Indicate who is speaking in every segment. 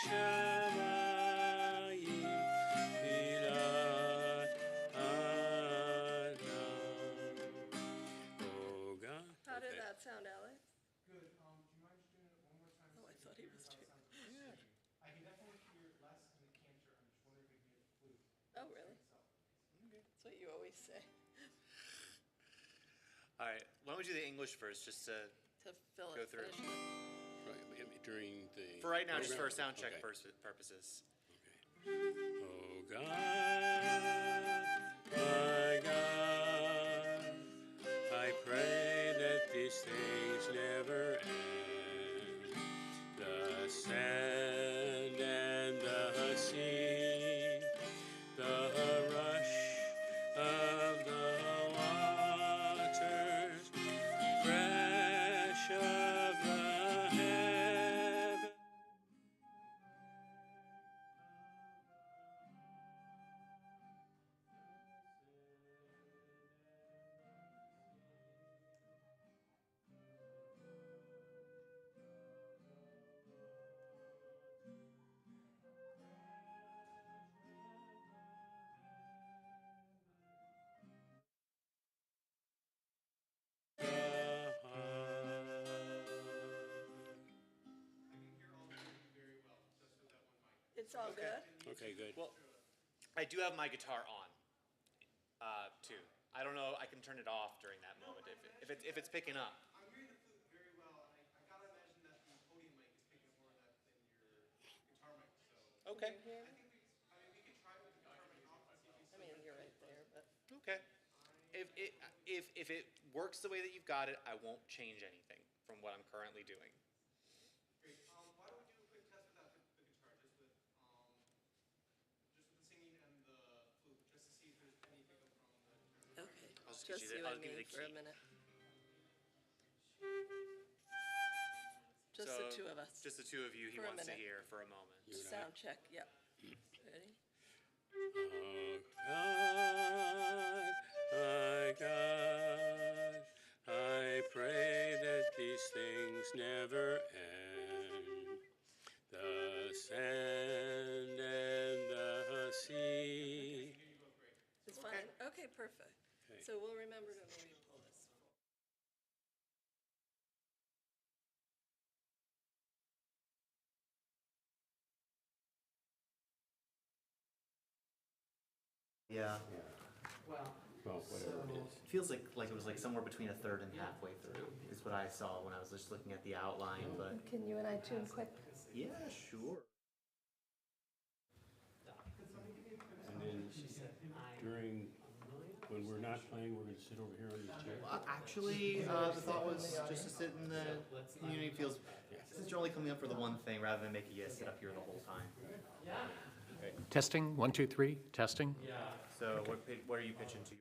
Speaker 1: shamayim Adam. Oh God.
Speaker 2: How did that sound, Alex?
Speaker 3: Good. Do you mind just doing it one more time?
Speaker 2: Oh, I thought he was too.
Speaker 1: Yeah.
Speaker 3: I can definitely hear less in the cantor. I'm just wondering if we can get the flute.
Speaker 2: Oh, really? That's what you always say.
Speaker 4: All right, why don't we do the English first, just to
Speaker 2: To fill
Speaker 4: Go
Speaker 2: it,
Speaker 4: through.
Speaker 2: finish it.
Speaker 1: Right, during the
Speaker 4: for right now, just for
Speaker 1: program?
Speaker 4: sound check
Speaker 1: Okay.
Speaker 4: purposes.
Speaker 1: Okay. Oh God, my God, I pray that these things never end. The sand and the sea, the rush of the waters, crash of the heaven.
Speaker 3: I can hear all of you very well, just with that one mic.
Speaker 2: It's all good?
Speaker 1: Okay, good.
Speaker 4: Well, I do have my guitar on, too. I don't know, I can turn it off during that moment if it's picking up.
Speaker 3: I'm hearing the flute very well, and I gotta imagine that the podium mic is picking up more of that than your guitar mic. So
Speaker 4: Okay,
Speaker 2: Can you hear
Speaker 3: I
Speaker 2: me?
Speaker 3: think we could try with the guitar mic off and see if we
Speaker 2: I
Speaker 3: still
Speaker 2: mean,
Speaker 3: get
Speaker 2: you're
Speaker 3: the
Speaker 2: right there, but
Speaker 4: okay. If it works the way that you've got it, I won't change anything from what I'm currently doing.
Speaker 3: Great. Why don't we do a quick test without the guitar, just with the singing and the flute, just to see if there's any pickup from the.
Speaker 2: okay.
Speaker 4: I'll just get
Speaker 2: Just
Speaker 4: you
Speaker 2: you
Speaker 4: I'll
Speaker 2: and
Speaker 4: give you
Speaker 2: me
Speaker 4: the
Speaker 2: for a
Speaker 4: key.
Speaker 2: minute. Just
Speaker 4: So,
Speaker 2: the two of us.
Speaker 4: Just the two of you he
Speaker 2: For a
Speaker 4: wants to
Speaker 2: minute.
Speaker 4: hear for a moment.
Speaker 1: You and I?
Speaker 2: Sound check, yep. Ready?
Speaker 1: Oh God, my God, I pray that these things never end. The sand and the sea.
Speaker 2: It's fine? Okay, perfect.
Speaker 1: Okay.
Speaker 2: So we'll remember to maybe pull this.
Speaker 4: Yeah.
Speaker 3: Well,
Speaker 1: Well, whatever it is.
Speaker 4: It feels like it was like somewhere between a third and halfway through is what I saw when I was just looking at the outline, but
Speaker 2: Can you and I tune quick?
Speaker 4: yeah, sure.
Speaker 1: And then during, when we're not playing, we're gonna sit over here on these chairs.
Speaker 4: Actually, the thought was just to sit in the community feels, since you're only coming up for the one thing, rather than making you guys sit up here the whole time.
Speaker 5: Testing, 1, 2, 3, testing.
Speaker 4: So what are you pitching to?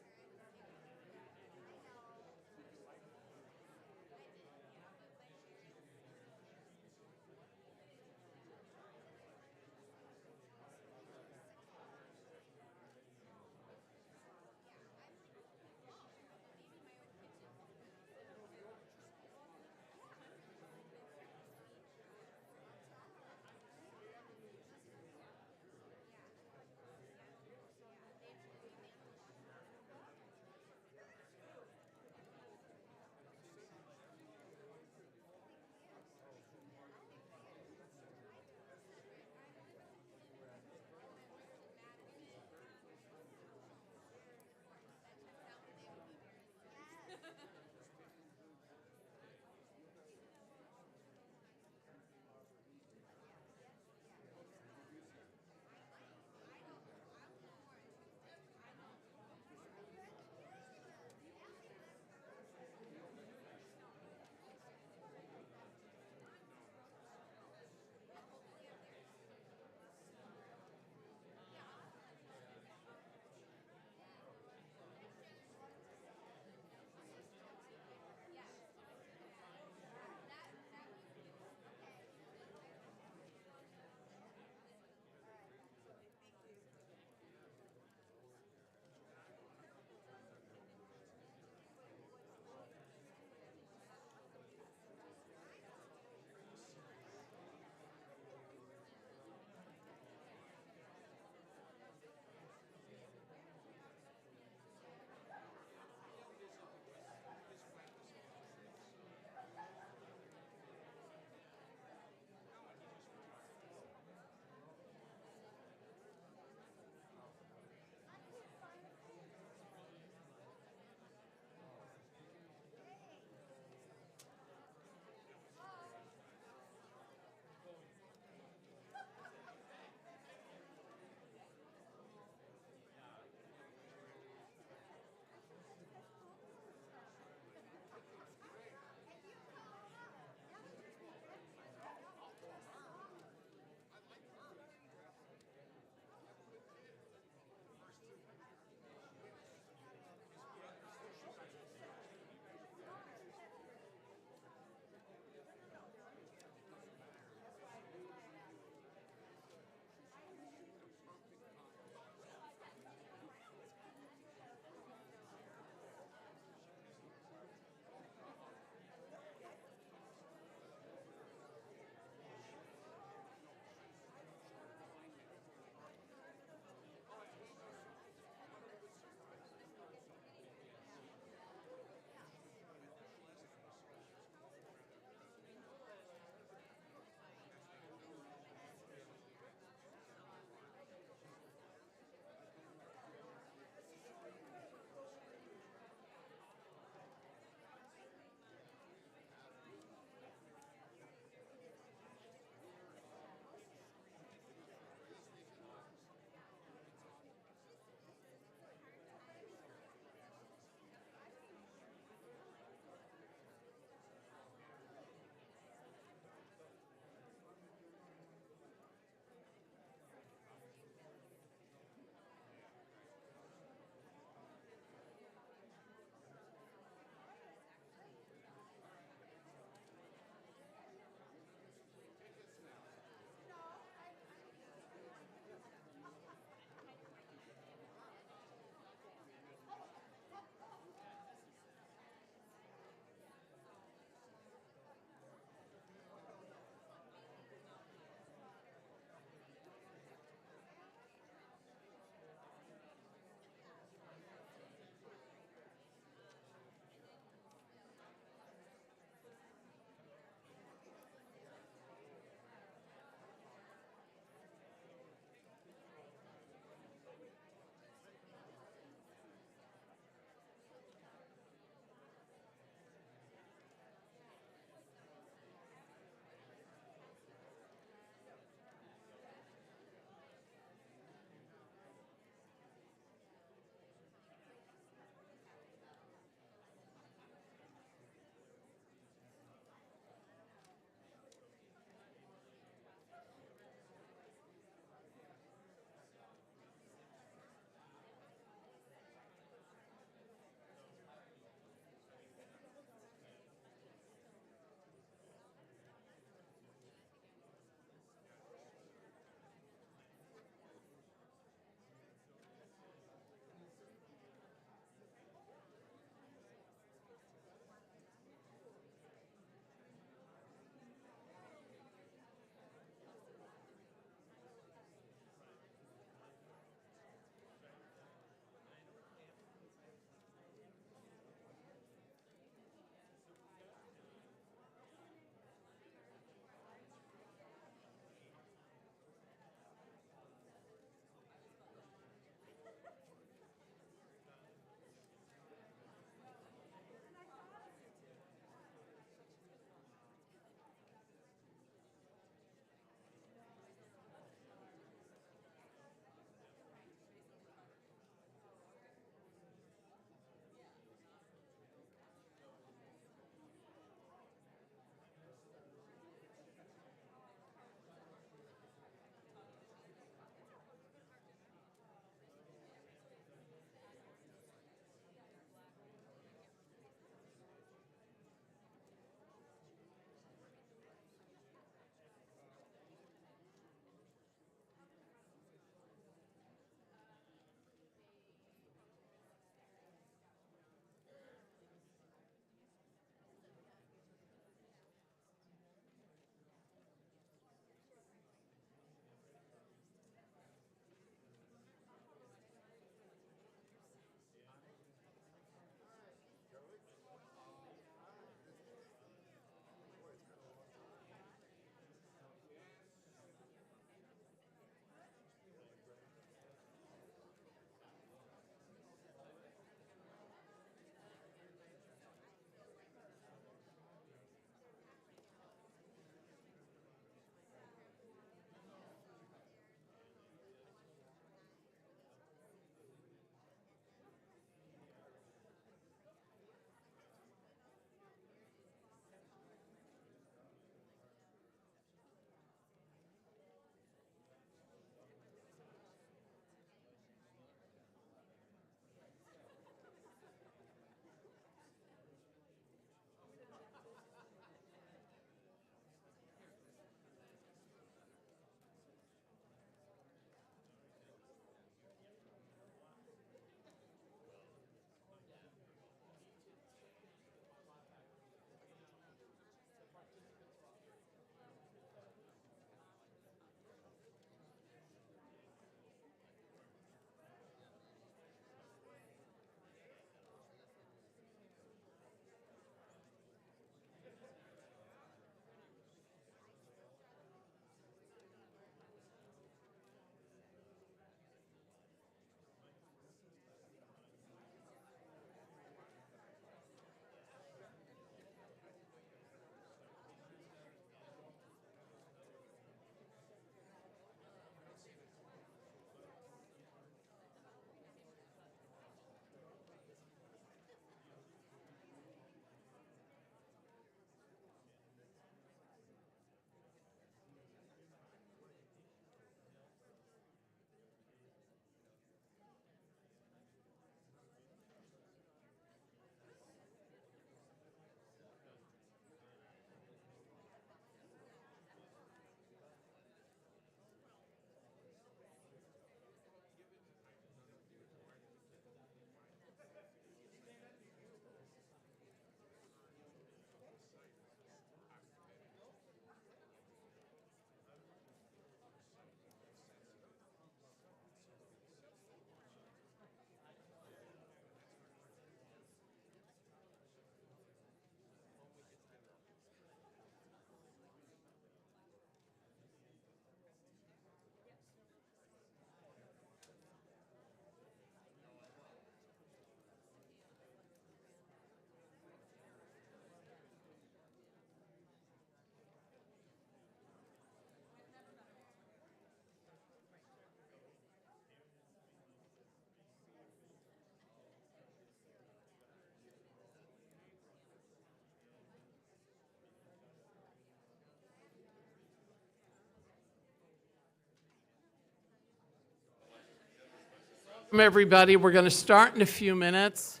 Speaker 6: Everybody, we're going to start in a few minutes,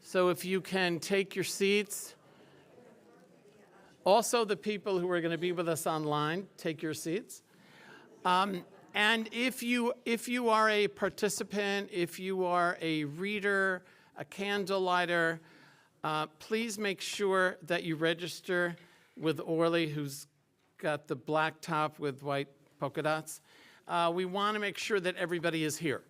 Speaker 6: so if you can take your seats. Also, the people who are going to be with us online, take your seats. And if you are a participant, if you are a reader, a candle lighter, please make sure that you register with Orly, who's got the black top with white polka dots. We want to make sure that everybody is here.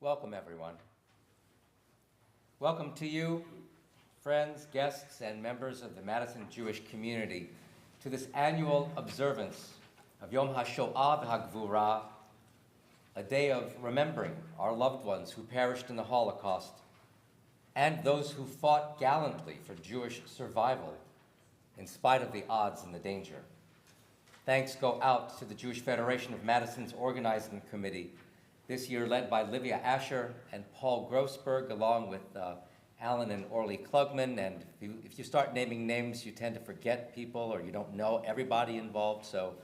Speaker 7: Welcome, everyone. Welcome to you, friends, guests, and members of the Madison Jewish community, to this annual observance of Yom Hashoah v'Hagvura, a day of remembering our loved ones who perished in the Holocaust and those who fought gallantly for Jewish survival in spite of the odds and the danger. Thanks go out to the Jewish Federation of Madison's organizing committee, this year led by Livia Asher and Paul Grossberg, along with Alan and Orly Klugman. And if you start naming names, you tend to forget people or you don't know everybody involved. So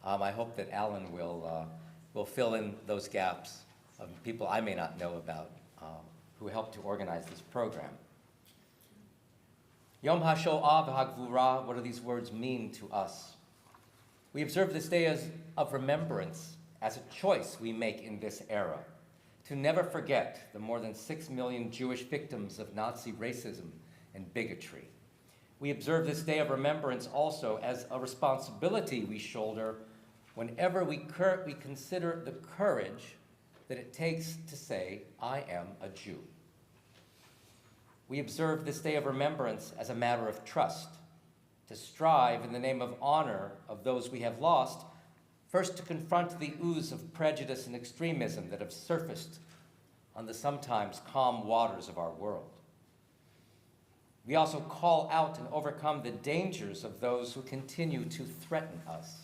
Speaker 7: I hope that Alan will fill in those gaps of people I may not know about who helped to organize this program. Yom HaShoah v'Hagvura, what do these words mean to us? We observe this day of remembrance as a choice we make in this era, to never forget the more than 6 million Jewish victims of Nazi racism and bigotry. We observe this day of remembrance also as a responsibility we shoulder whenever we consider the courage that it takes to say, I am a Jew. We observe this day of remembrance as a matter of trust, to strive in the name of honor of those we have lost, first to confront the ooze of prejudice and extremism that have surfaced on the sometimes calm waters of our world. We also call out and overcome the dangers of those who continue to threaten us,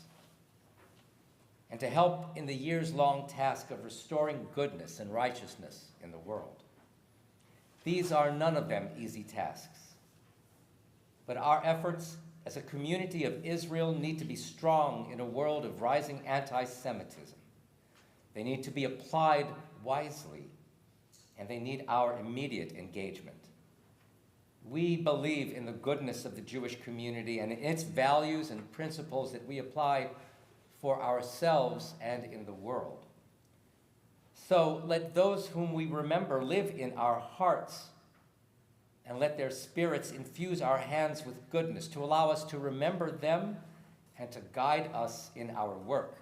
Speaker 7: and to help in the years-long task of restoring goodness and righteousness in the world. These are none of them easy tasks, but our efforts as a community of Israel need to be strong in a world of rising anti-Semitism. They need to be applied wisely, and they need our immediate engagement. We believe in the goodness of the Jewish community and in its values and principles that we apply for ourselves and in the world. So let those whom we remember live in our hearts, and let their spirits infuse our hands with goodness to allow us to remember them and to guide us in our work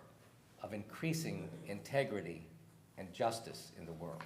Speaker 7: of increasing integrity and justice in the world.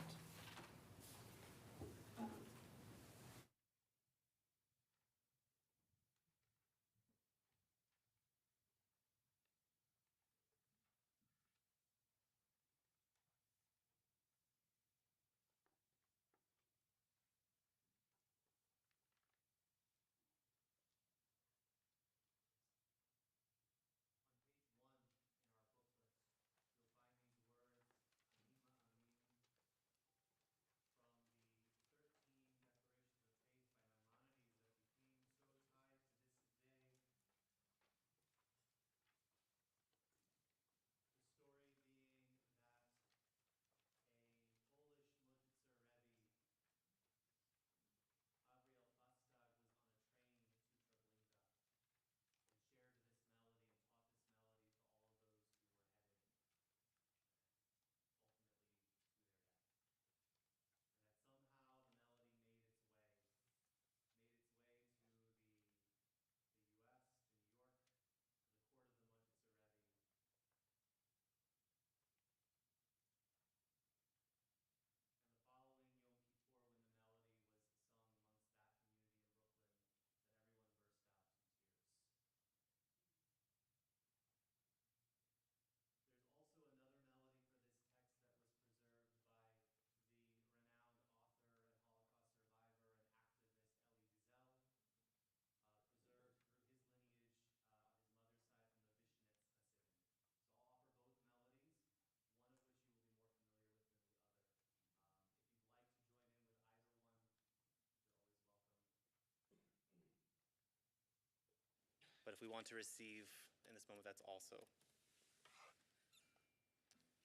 Speaker 4: But if we want to receive in this moment, that's also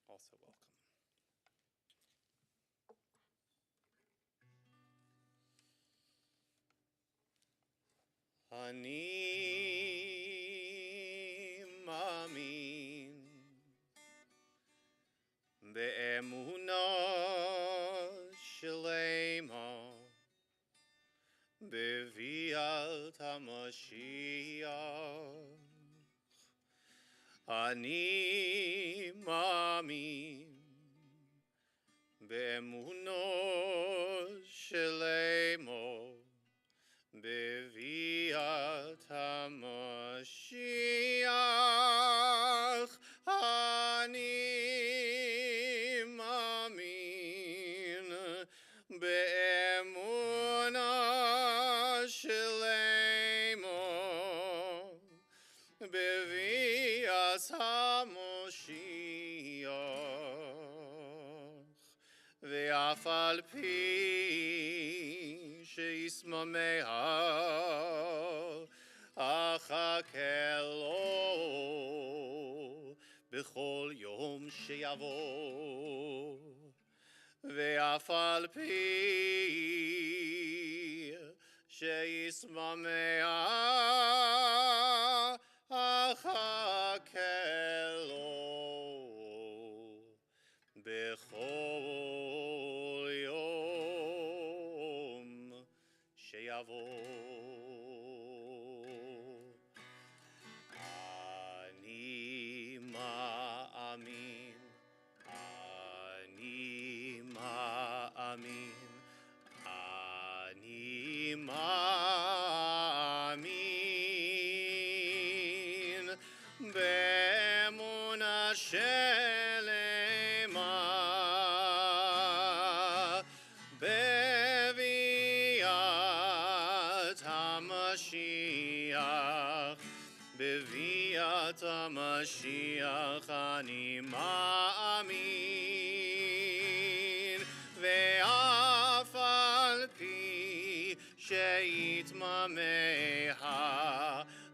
Speaker 4: welcome. Ani mamin be'emuna shlema beviat HaMashiach. Ani mamin be'emuna shlema beviat HaMashiach. Ani mamin be'emuna shlema beviat HaMashiach. Ve'af al pi she'ismamea achake lo b'chol yom she'yavo. Ve'af al pi she'ismamea achake lo b'chol yom she'yavo. Ani ma'amin, ani Shelema Beviat HaMashiach Beviat HaMashiach Ani Ma'amin Ve'af al pi she'itmameha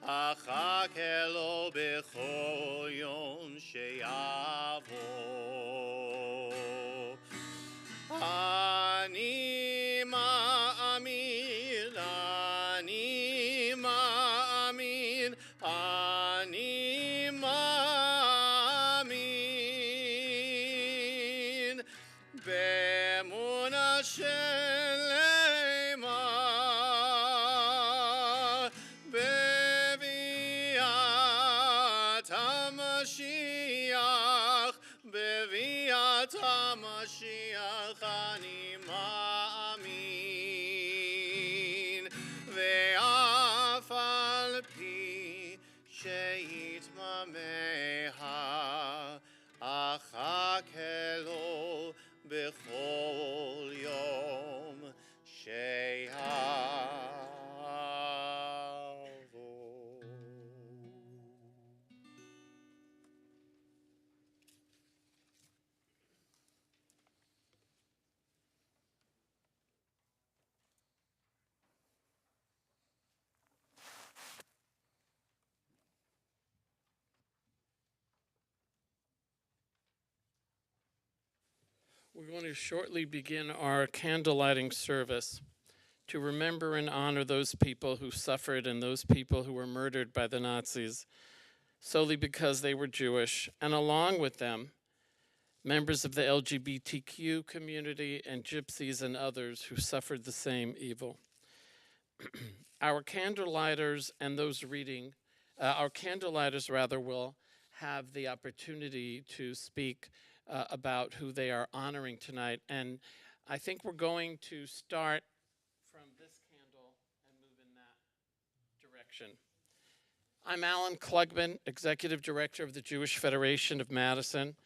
Speaker 4: Achake lo b'chol yom she'yavo Ani ma'amin, ani ma'amin, ani ma'amin Be'emunah shelema Beviat HaMashiach Beviat HaMashiach ani ma'amin Ve'af al pi she'itmameha Achake lo b'chol yom she'yavo.
Speaker 6: We're going to shortly begin our candle lighting service to remember and honor those people who suffered and those people who were murdered by the Nazis solely because they were Jewish, and along with them, members of the LGBTQ community and gypsies and others who suffered the same evil. Our candlelighters and those reading, our candlelighters rather, will have the opportunity to speak about who they are honoring tonight. And I think we're going to start from this candle and move in that direction. I'm Alan Klugman, Executive Director of the Jewish Federation of Madison.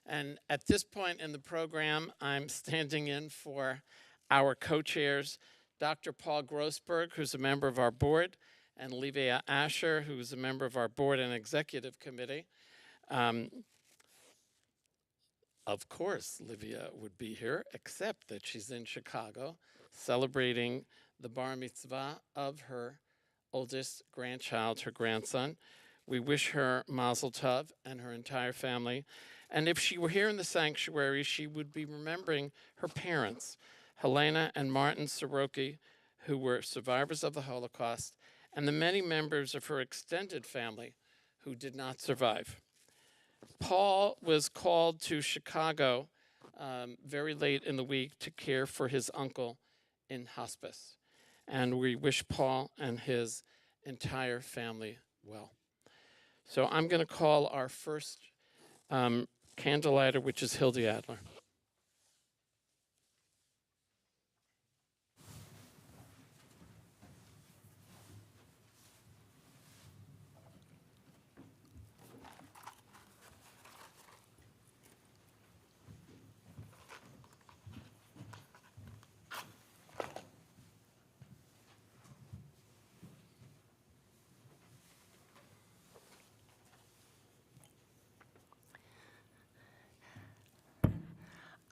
Speaker 6: And at this point in the program, I'm standing in for our co-chairs, Dr. Paul Grossberg, who's a member of our board, and Livia Asher, who's a member of our board and executive committee. Of course, Livia would be here, except that she's in Chicago celebrating the bar mitzvah of her oldest grandchild, her grandson. We wish her mazel tov and her entire family. And if she were here in the sanctuary, she would be remembering her parents, Helena and Martin Soroki, who were survivors of the Holocaust, and the many members of her extended family who did not survive. Paul was called to Chicago very late in the week to care for his uncle in hospice. And we wish Paul and his entire family well. So I'm going to call our first candlelighter, which is Hildy Adler.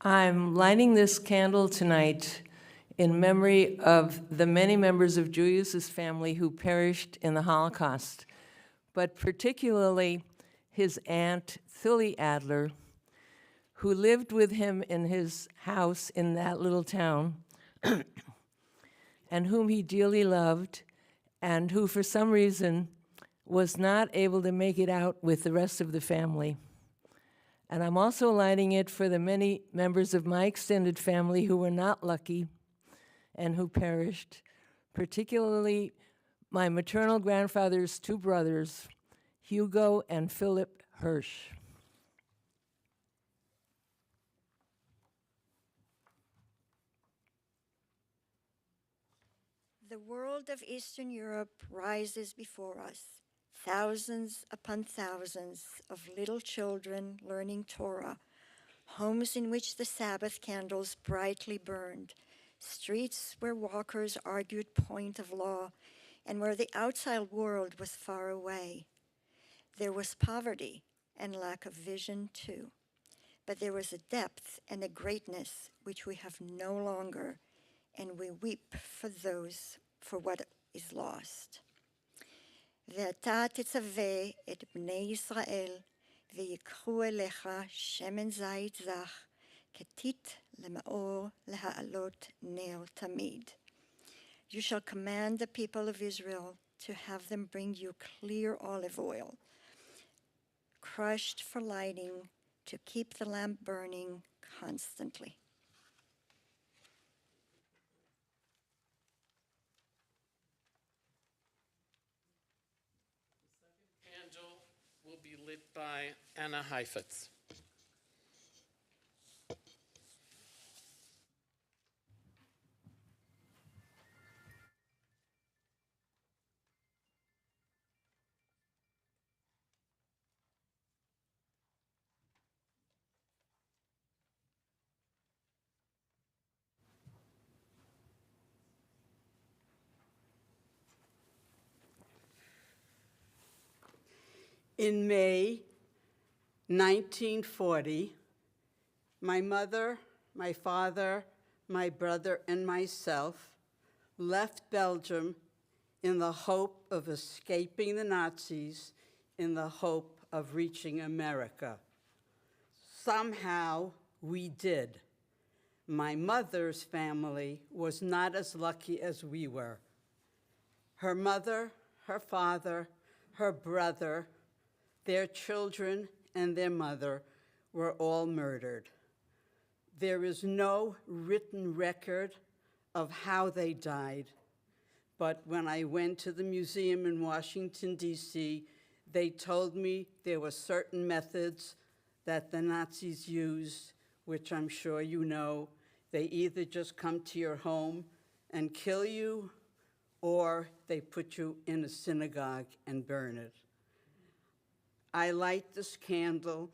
Speaker 8: I'm lighting this candle tonight in memory of the many members of Julius's family who perished in the Holocaust, but particularly his aunt, Philly Adler, who lived with him in his house in that little town, and whom he dearly loved, and who for some reason was not able to make it out with the rest of the family. And I'm also lighting it for the many members of my extended family who were not lucky and who perished, particularly my maternal grandfather's two brothers, Hugo and Philip Hirsch.
Speaker 9: The world of Eastern Europe rises before us. thousands upon thousands of little children learning Torah, homes in which the Sabbath candles brightly burned, streets where walkers argued point of law, and where the outside world was far away. There was poverty and lack of vision too, but there was a depth and a greatness which we have no longer, and we weep for what is lost. ואתה תצווה את בני ישראל ויקחו אליך שמן זית זך כתית למאור להעלות נר תמיד. You shall command the people of Israel to have them bring you clear olive oil, crushed for lighting, to keep the lamp burning constantly.
Speaker 6: Candle will be lit by Anna Heifetz.
Speaker 10: In May 1940, my mother, my father, my brother, and myself left Belgium in the hope of escaping the Nazis, in the hope of reaching America. Somehow we did. My mother's family was not as lucky as we were. Her mother, her father, her brother, their children, and their mother were all murdered. There is no written record of how they died, but when I went to the museum in Washington, D.C., they told me there were certain methods that the Nazis used, which I'm sure you know. They either just come to your home and kill you, or they put you in a synagogue and burn it. I light this candle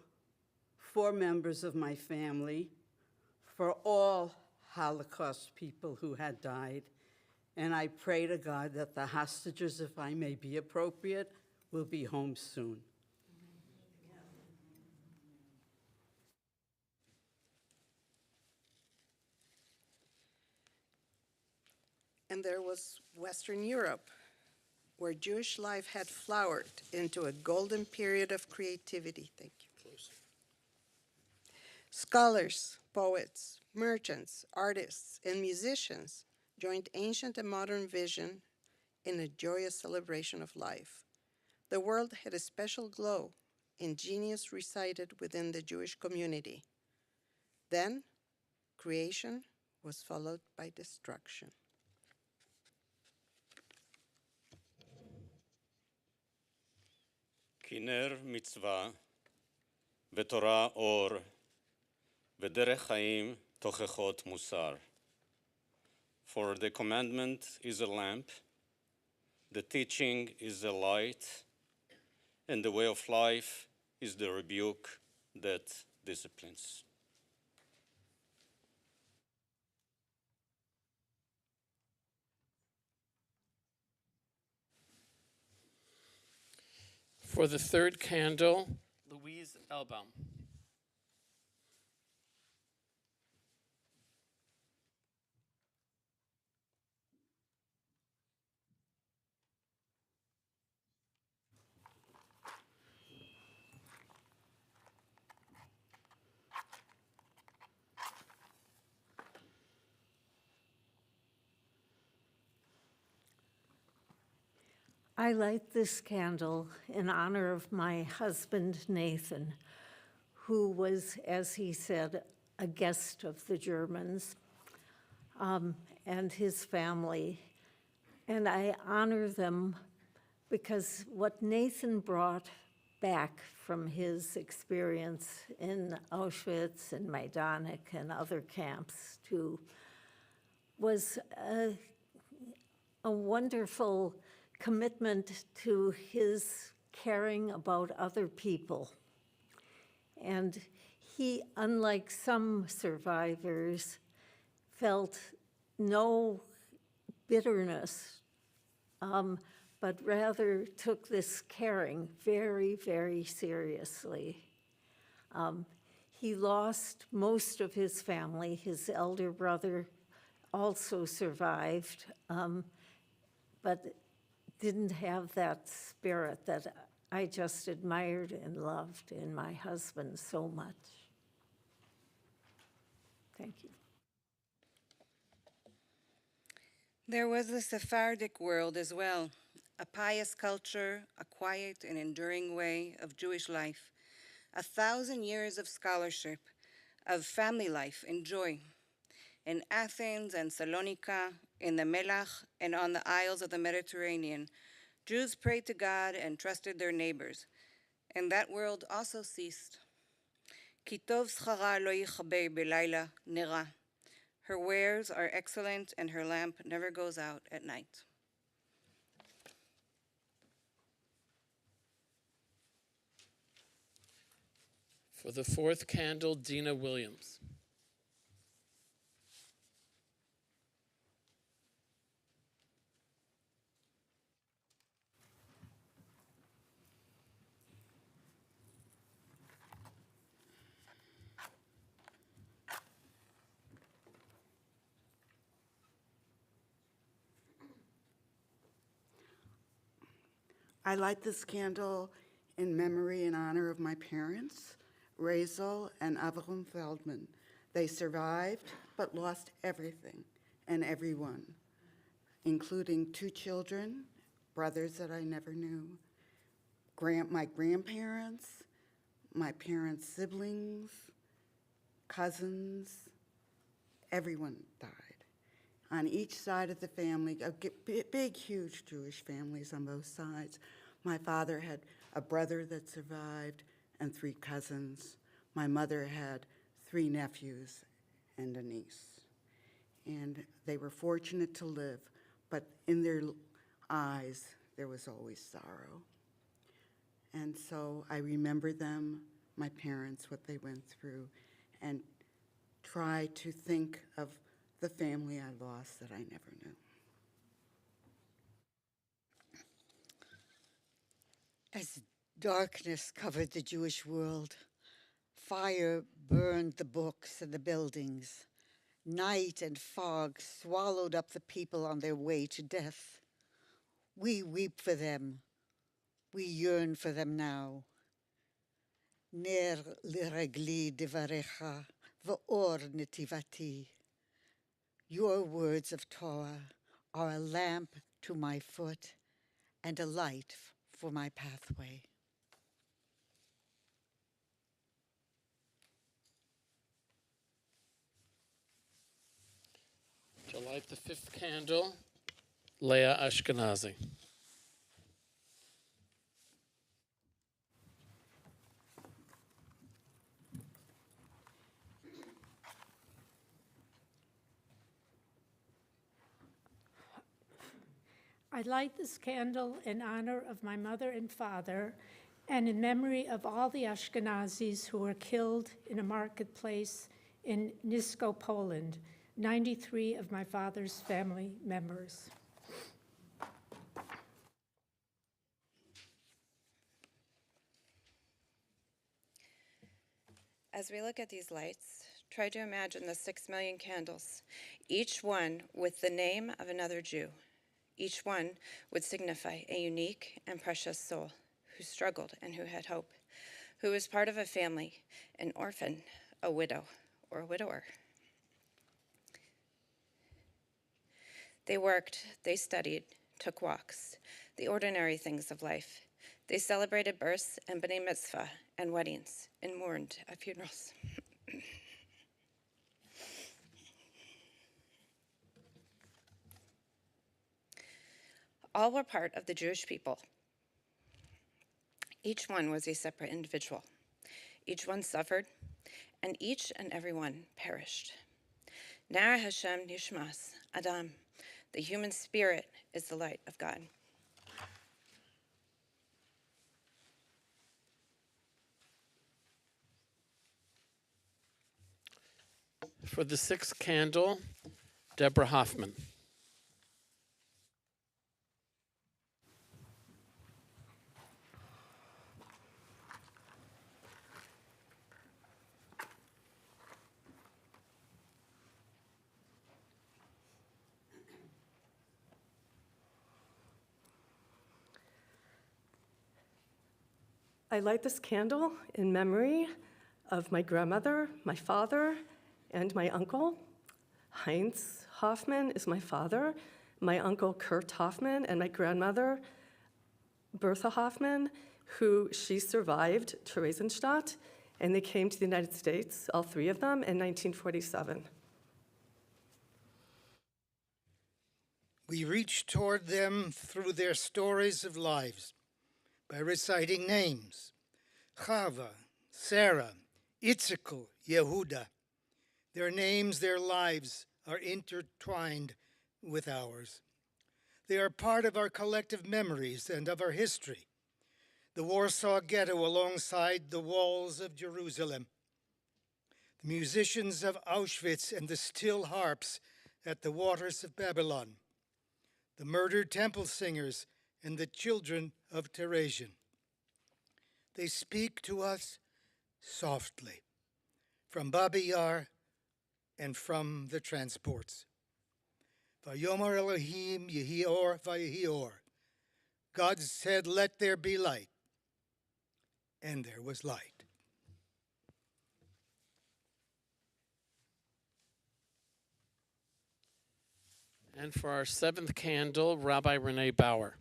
Speaker 10: for members of my family, for all Holocaust people who had died, and I pray to God that the hostages, if I may be appropriate, will be home soon.
Speaker 11: And there was Western Europe, where Jewish life had flowered into a golden period of creativity. Thank you. Scholars, poets, merchants, artists, and musicians joined ancient and modern vision in a joyous celebration of life. The world had a special glow, and genius resided within the Jewish community. Then, creation was followed by destruction.
Speaker 12: כי נר מצווה ותורה אור ודרך חיים תוכחות מוסר. For the commandment is a lamp, the teaching is a light, and the way of life is the rebuke that disciplines.
Speaker 6: For the third candle, Louise Elbaum.
Speaker 13: I light this candle in honor of my husband, Nathan, who was, as he said, a guest of the Germans, and his family. And I honor them because what Nathan brought back from his experience in Auschwitz and Majdanek and other camps too was a wonderful commitment to his caring about other people. And he, unlike some survivors, felt no bitterness, but rather took this caring very, very seriously. He lost most of his family. His elder brother also survived, but didn't have that spirit that I just admired and loved in my husband so much. Thank you.
Speaker 14: There was the Sephardic world as well, a pious culture, a quiet and enduring way of Jewish life, 1,000 years of scholarship, of family life and joy. In Athens and Salonika, in the Melach, and on the isles of the Mediterranean, Jews prayed to God and trusted their neighbors, and that world also ceased. Ki tov schara lo yichaber belayla nera. Her wares are excellent, and her lamp never goes out at night.
Speaker 6: For the fourth candle, Dina Williams.
Speaker 11: I light this candle in memory and honor of my parents, Razel and Avram Feldman. They survived, but lost everything and everyone, including 2 children, brothers that I never knew, my grandparents, my parents' siblings, cousins, everyone died. On each side of the family, big, huge Jewish families on both sides. My father had a brother that survived and 3 cousins. My mother had 3 nephews and a niece. And they were fortunate to live, but in their eyes, there was always sorrow. And so I remember them, my parents, what they went through, and try to think of the family I lost that I never knew.
Speaker 15: As darkness covered the Jewish world, fire burned the books and the buildings. Night and fog swallowed up the people on their way to death. We weep for them. We yearn for them now. Ner liregli devarecha v'or netivati. Your words of Torah are a lamp to my foot and a light for my pathway.
Speaker 6: To light the 5th candle, Leah Ashkenazi.
Speaker 16: I light this candle in honor of my mother and father and in memory of all the Ashkenazis who were killed in a marketplace in Nisko, Poland, 93 of my father's family members.
Speaker 14: As we look at these lights, try to imagine the 6 million candles, each one with the name of another Jew. Each one would signify a unique and precious soul who struggled and who had hope, who was part of a family, an orphan, a widow, or a widower. They worked, they studied, took walks, the ordinary things of life. They celebrated births and b'nai mitzvah and weddings and mourned at funerals. All were part of the Jewish people. Each one was a separate individual. Each one suffered, and each and every one perished. Nara Hashem Nishmas Adam, the human spirit is the light of God.
Speaker 6: For the sixth candle, Deborah Hoffman.
Speaker 17: I light this candle in memory of my grandmother, my father, and my uncle. Heinz Hoffman is my father, my uncle Kurt Hoffman, and my grandmother, Bertha Hoffman, who she survived Theresienstadt, and they came to the United States, all three of them, in 1947.
Speaker 18: We reach toward them through their stories of lives by reciting names: Chava, Sarah, Itzikel, Yehuda. Their names, their lives are intertwined with ours. They are part of our collective memories and of our history. The Warsaw Ghetto alongside the walls of Jerusalem. The musicians of Auschwitz and the still harps at the waters of Babylon. The murdered temple singers and the children of Teresian. They speak to us softly from Babi Yar and from the transports. Vayomer Elohim yehi or vayehi or. God said, "Let there be light," and there was light.
Speaker 6: And for our seventh candle, Rabbi Renee Bauer.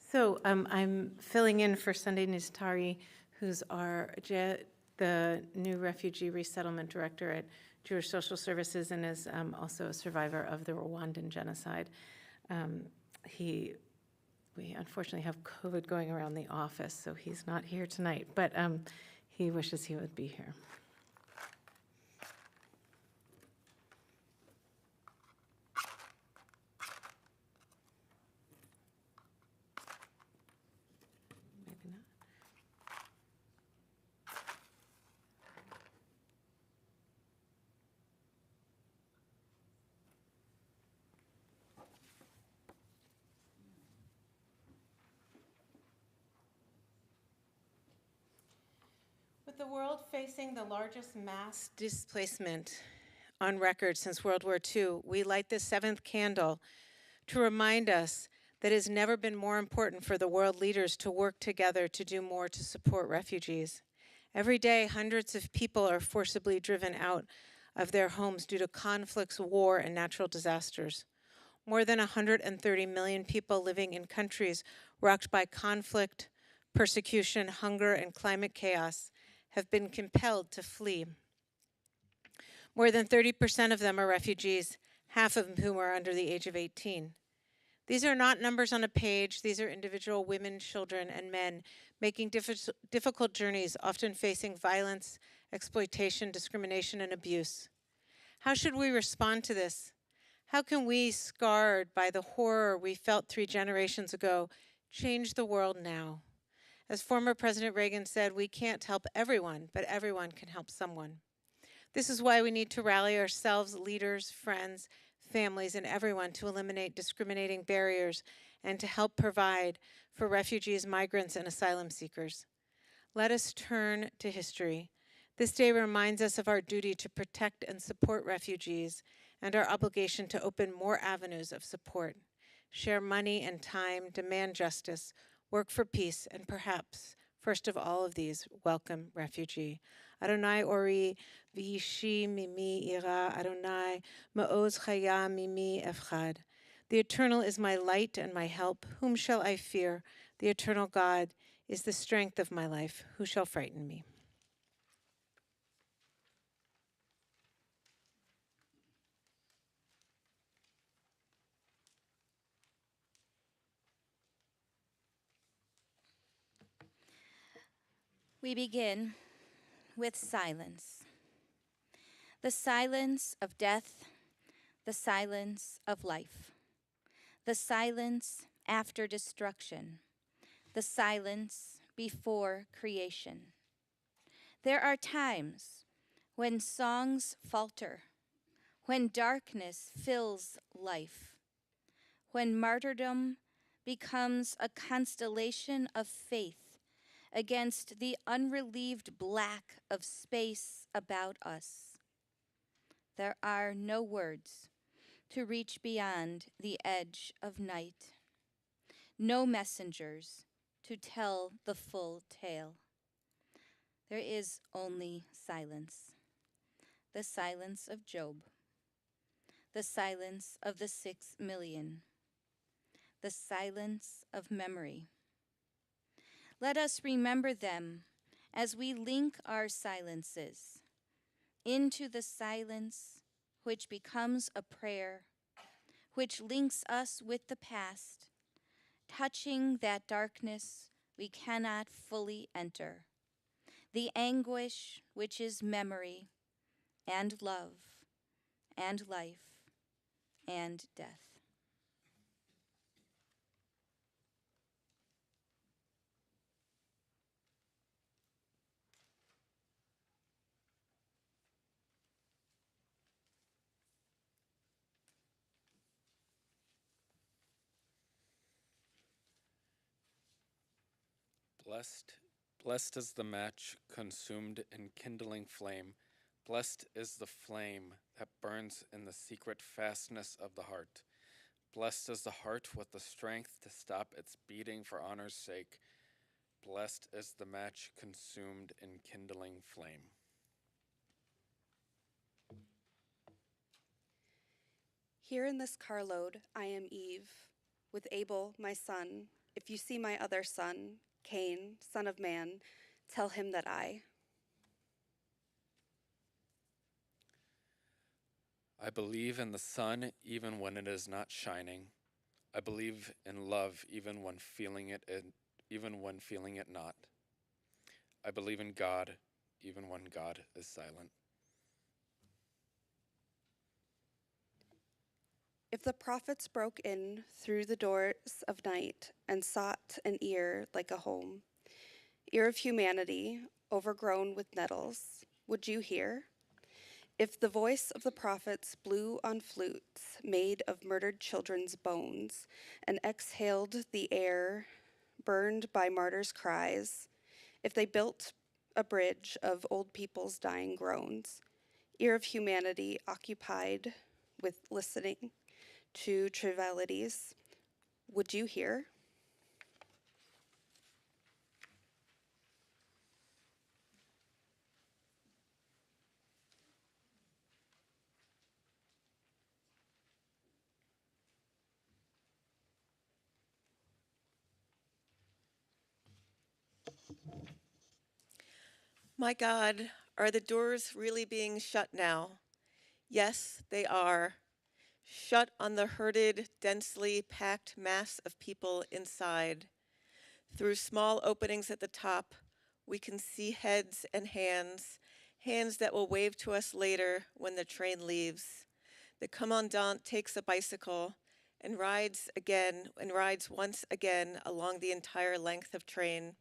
Speaker 19: So I'm filling in for Sunday Nistari, who's the new refugee resettlement director at Jewish Social Services and is also a survivor of the Rwandan genocide. We unfortunately have COVID going around the office, so he's not here tonight, but he wishes he would be here. Maybe not. With the world facing the largest mass displacement on record since World War II, we light this seventh candle to remind us that it has never been more important for the world leaders to work together to do more to support refugees. Every day, hundreds of people are forcibly driven out of their homes due to conflicts, war, and natural disasters. More than 130 million people living in countries rocked by conflict, persecution, hunger, and climate chaos have been compelled to flee. More than 30% of them are refugees, half of whom are under the age of 18. These are not numbers on a page. These are individual women, children, and men making difficult journeys, often facing violence, exploitation, discrimination, and abuse. How should we respond to this? How can we, scarred by the horror we felt 3 generations ago, change the world now? As former President Reagan said, we can't help everyone, but everyone can help someone. This is why we need to rally ourselves, leaders, friends, families, and everyone to eliminate discriminating barriers and to help provide for refugees, migrants, and asylum seekers. Let us turn to history. This day reminds us of our duty to protect and support refugees and our obligation to open more avenues of support, share money and time, demand justice, work for peace, and perhaps, first of all of these, welcome refugee. Adonai ori v'ishi mimi ira, Adonai ma'oz chaya mimi efchad. The Eternal is my light and my help. Whom shall I fear? The Eternal God is the strength of my life. Who shall frighten me?
Speaker 20: We begin with silence. The silence of death, the silence of life, the silence after destruction, the silence before creation. There are times when songs falter, when darkness fills life, when martyrdom becomes a constellation of faith against the unrelieved black of space about us. There are no words to reach beyond the edge of night, no messengers to tell the full tale. There is only silence, the silence of Job, the silence of the 6 million, the silence of memory. Let us remember them as we link our silences into the silence which becomes a prayer, which links us with the past, touching that darkness we cannot fully enter, the anguish which is memory and love and life and death.
Speaker 21: Blessed is the match consumed in kindling flame. Blessed is the flame that burns in the secret fastness of the heart. Blessed is the heart with the strength to stop its beating for honor's sake. Blessed is the match consumed in kindling flame.
Speaker 22: Here in this carload I am Eve, with Abel my son. If you see my other son, Cain, son of man, tell him that I
Speaker 21: believe in the sun even when it is not shining. I believe in love even when feeling it not. I believe in God even when God is silent.
Speaker 22: If the prophets broke in through the doors of night and sought an ear like a home, ear of humanity overgrown with nettles, would you hear? If the voice of the prophets blew on flutes made of murdered children's bones and exhaled the air burned by martyrs' cries, if they built a bridge of old people's dying groans, ear of humanity occupied with listening to trivialities, would you hear?
Speaker 2: My God, are the doors really being shut now? Yes, they are. Shut on the herded, densely packed mass of people inside. Through small openings at the top, we can see heads and hands, hands that will wave to us later when the train leaves. The commandant takes a bicycle and rides once again along the entire length of train.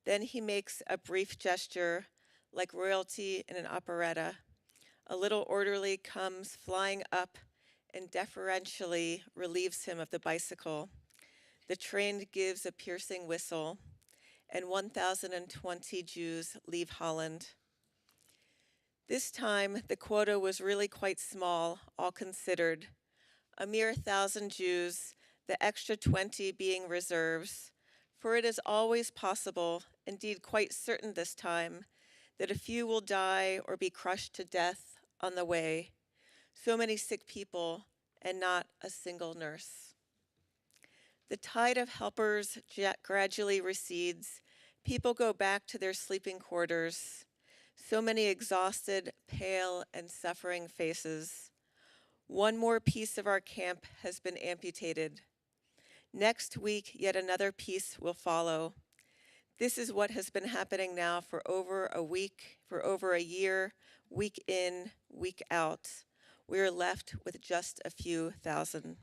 Speaker 2: Then he makes a brief gesture like royalty in an operetta. A little orderly comes flying up and deferentially relieves him of the bicycle. The train gives a piercing whistle, and 1,020 Jews leave Holland. This time, the quota was really quite small, all considered. A mere 1,000 Jews, the extra 20 being reserves, for it is always possible, indeed quite certain this time, that a few will die or be crushed to death on the way. So many sick people and not a single nurse. The tide of helpers gradually recedes. People go back to their sleeping quarters. So many exhausted, pale, and suffering faces. One more piece of our camp has been amputated. Next week, yet another piece will follow. This is what has been happening now for over a week, for over a year, week in, week out. We are left with just a few thousand.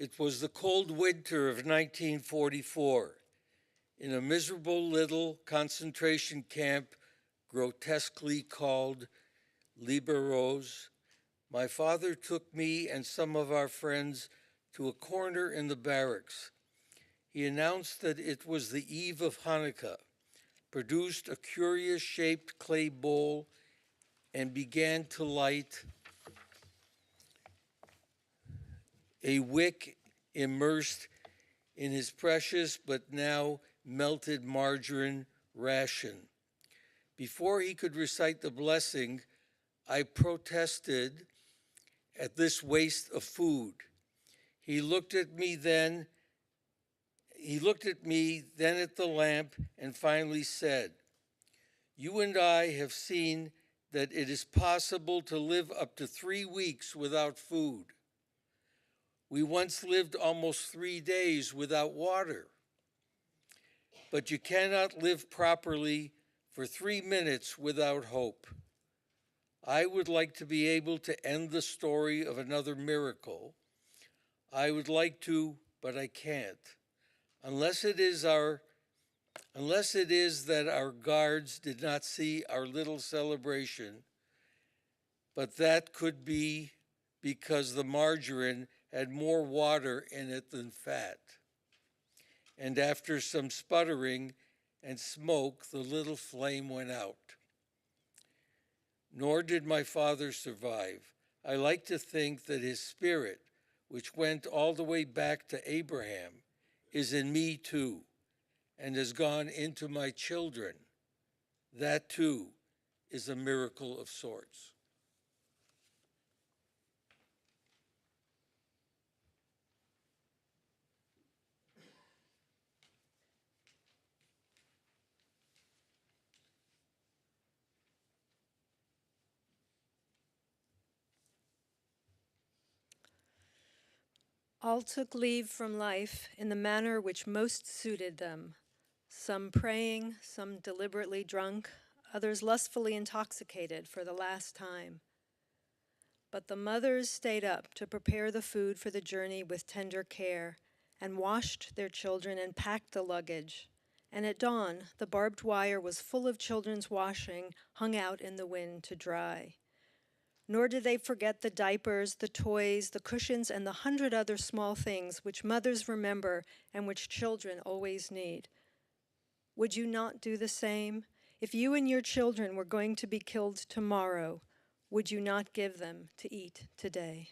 Speaker 1: It was the cold winter of 1944. In a miserable little concentration camp grotesquely called Liberos, my father took me and some of our friends to a corner in the barracks. He announced that it was the eve of Hanukkah, produced a curious-shaped clay bowl, and began to light a wick immersed in his precious but now melted margarine ration. Before he could recite the blessing, I protested at this waste of food. He looked at me then at the lamp and finally said, "You and I have seen that it is possible to live up to 3 weeks without food. We once lived almost 3 days without water. But you cannot live properly for 3 minutes without hope. I would like to be able to end the story of another miracle. I would like to, but I can't. Unless it is that our guards did not see our little celebration, but that could be because the margarine had more water in it than fat. And after some sputtering and smoke, the little flame went out. Nor did my father survive. I like to think that his spirit, which went all the way back to Abraham, is in me too, and has gone into my children. That too is a miracle of sorts."
Speaker 3: All took leave from life in the manner which most suited them, some praying, some deliberately drunk, others lustfully intoxicated for the last time. But the mothers stayed up to prepare the food for the journey with tender care, and washed their children and packed the luggage. And at dawn, the barbed wire was full of children's washing, hung out in the wind to dry. Nor did they forget the diapers, the toys, the cushions, and the 100 other small things which mothers remember and which children always need. Would you not do the same? If you and your children were going to be killed tomorrow, would you not give them to eat today?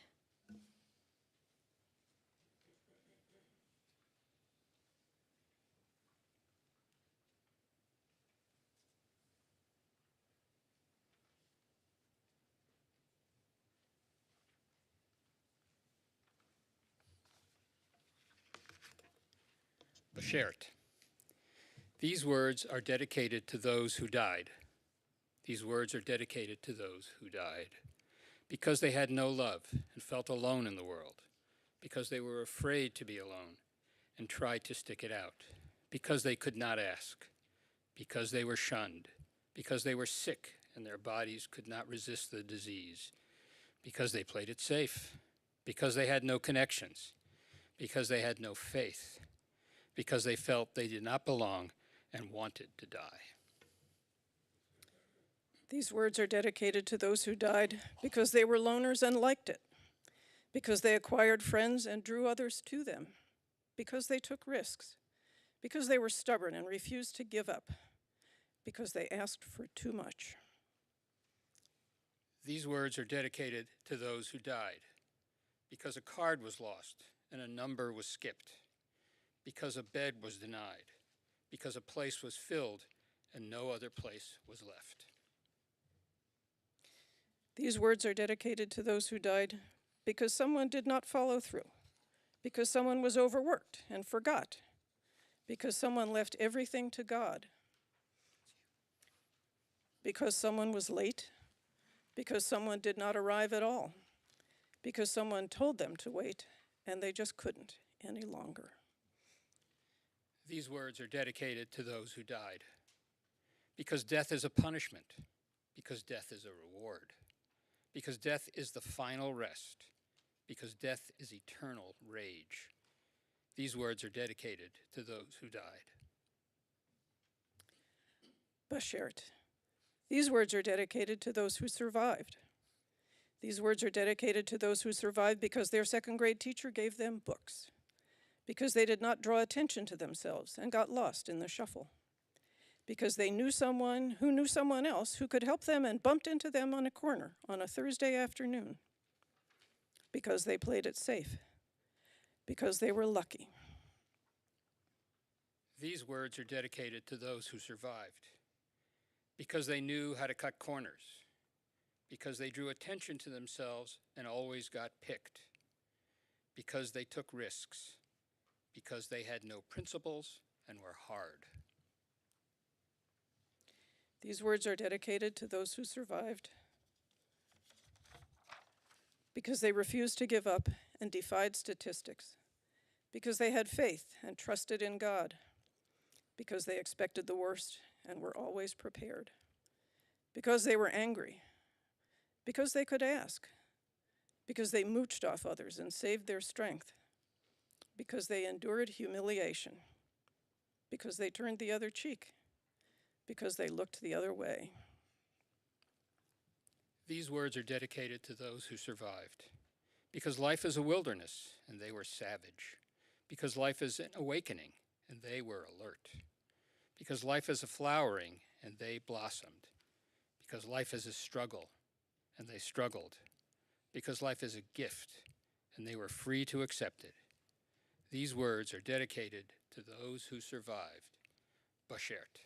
Speaker 5: Bashert. These words are dedicated to those who died. These words are dedicated to those who died because they had no love and felt alone in the world, because they were afraid to be alone and tried to stick it out, because they could not ask, because they were shunned, because they were sick and their bodies could not resist the disease, because they played it safe, because they had no connections, because they had no faith, because they felt they did not belong and wanted to die.
Speaker 23: These words are dedicated to those who died because they were loners and liked it, because they acquired friends and drew others to them, because they took risks, because they were stubborn and refused to give up, because they asked for too much.
Speaker 5: These words are dedicated to those who died because a card was lost and a number was skipped, because a bed was denied, because a place was filled and no other place was left.
Speaker 23: These words are dedicated to those who died because someone did not follow through, because someone was overworked and forgot, because someone left everything to God, because someone was late, because someone did not arrive at all, because someone told them to wait and they just couldn't any longer.
Speaker 5: These words are dedicated to those who died because death is a punishment, because death is a reward, because death is the final rest, because death is eternal rage. These words are dedicated to those who died.
Speaker 23: Bashert. These words are dedicated to those who survived. These words are dedicated to those who survived because their second grade teacher gave them books, because they did not draw attention to themselves and got lost in the shuffle, because they knew someone who knew someone else who could help them and bumped into them on a corner on a Thursday afternoon, because they played it safe, because they were lucky.
Speaker 5: These words are dedicated to those who survived, because they knew how to cut corners, because they drew attention to themselves and always got picked, because they took risks, because they had no principles and were hard.
Speaker 23: These words are dedicated to those who survived, because they refused to give up and defied statistics, because they had faith and trusted in God, because they expected the worst and were always prepared, because they were angry, because they could ask, because they mooched off others and saved their strength, because they endured humiliation, because they turned the other cheek, because they looked the other way.
Speaker 5: These words are dedicated to those who survived, because life is a wilderness and they were savage, because life is an awakening and they were alert, because life is a flowering and they blossomed, because life is a struggle and they struggled, because life is a gift and they were free to accept it. These words are dedicated to those who survived. Bashert.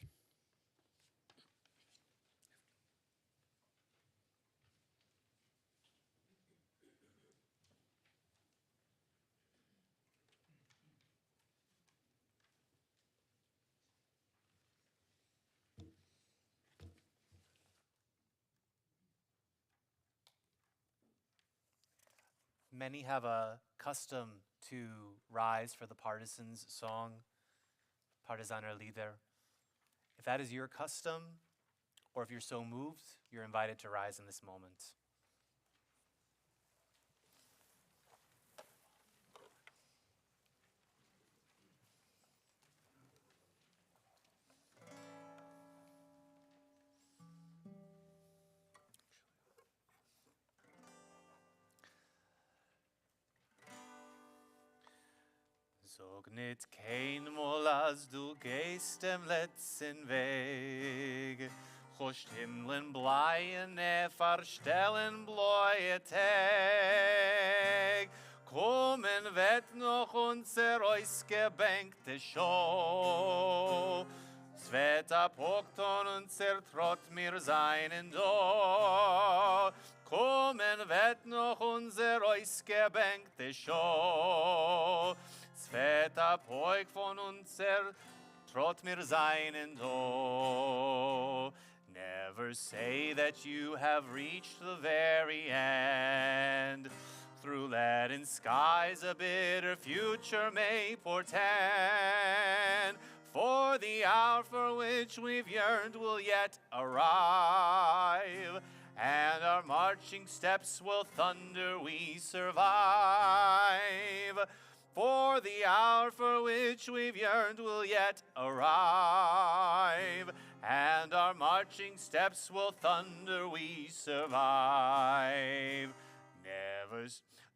Speaker 4: Many have a custom to rise for the partisans song, Partisaner Lieder. If that is your custom, or if you're so moved, you're invited to rise in this moment. Sag nit kein Mal, als du gehst dem letzten Weg. Choscht Himmeln bleien, verstellen bläue Tag. Kommen wird noch unser ausgebänkte Show. Es wird abhockt und unser Trott mir seinen da. Kommen wird noch unser ausgebänkte Show. Es wird abhockt von unser Trott mir seinen da. Never say that you have reached the very end. Through leaden skies a bitter future may portend. For the hour for which we've yearned will yet arrive, and our marching steps will thunder we survive. For the hour for which we've yearned will yet arrive, and our marching steps will thunder we survive. Never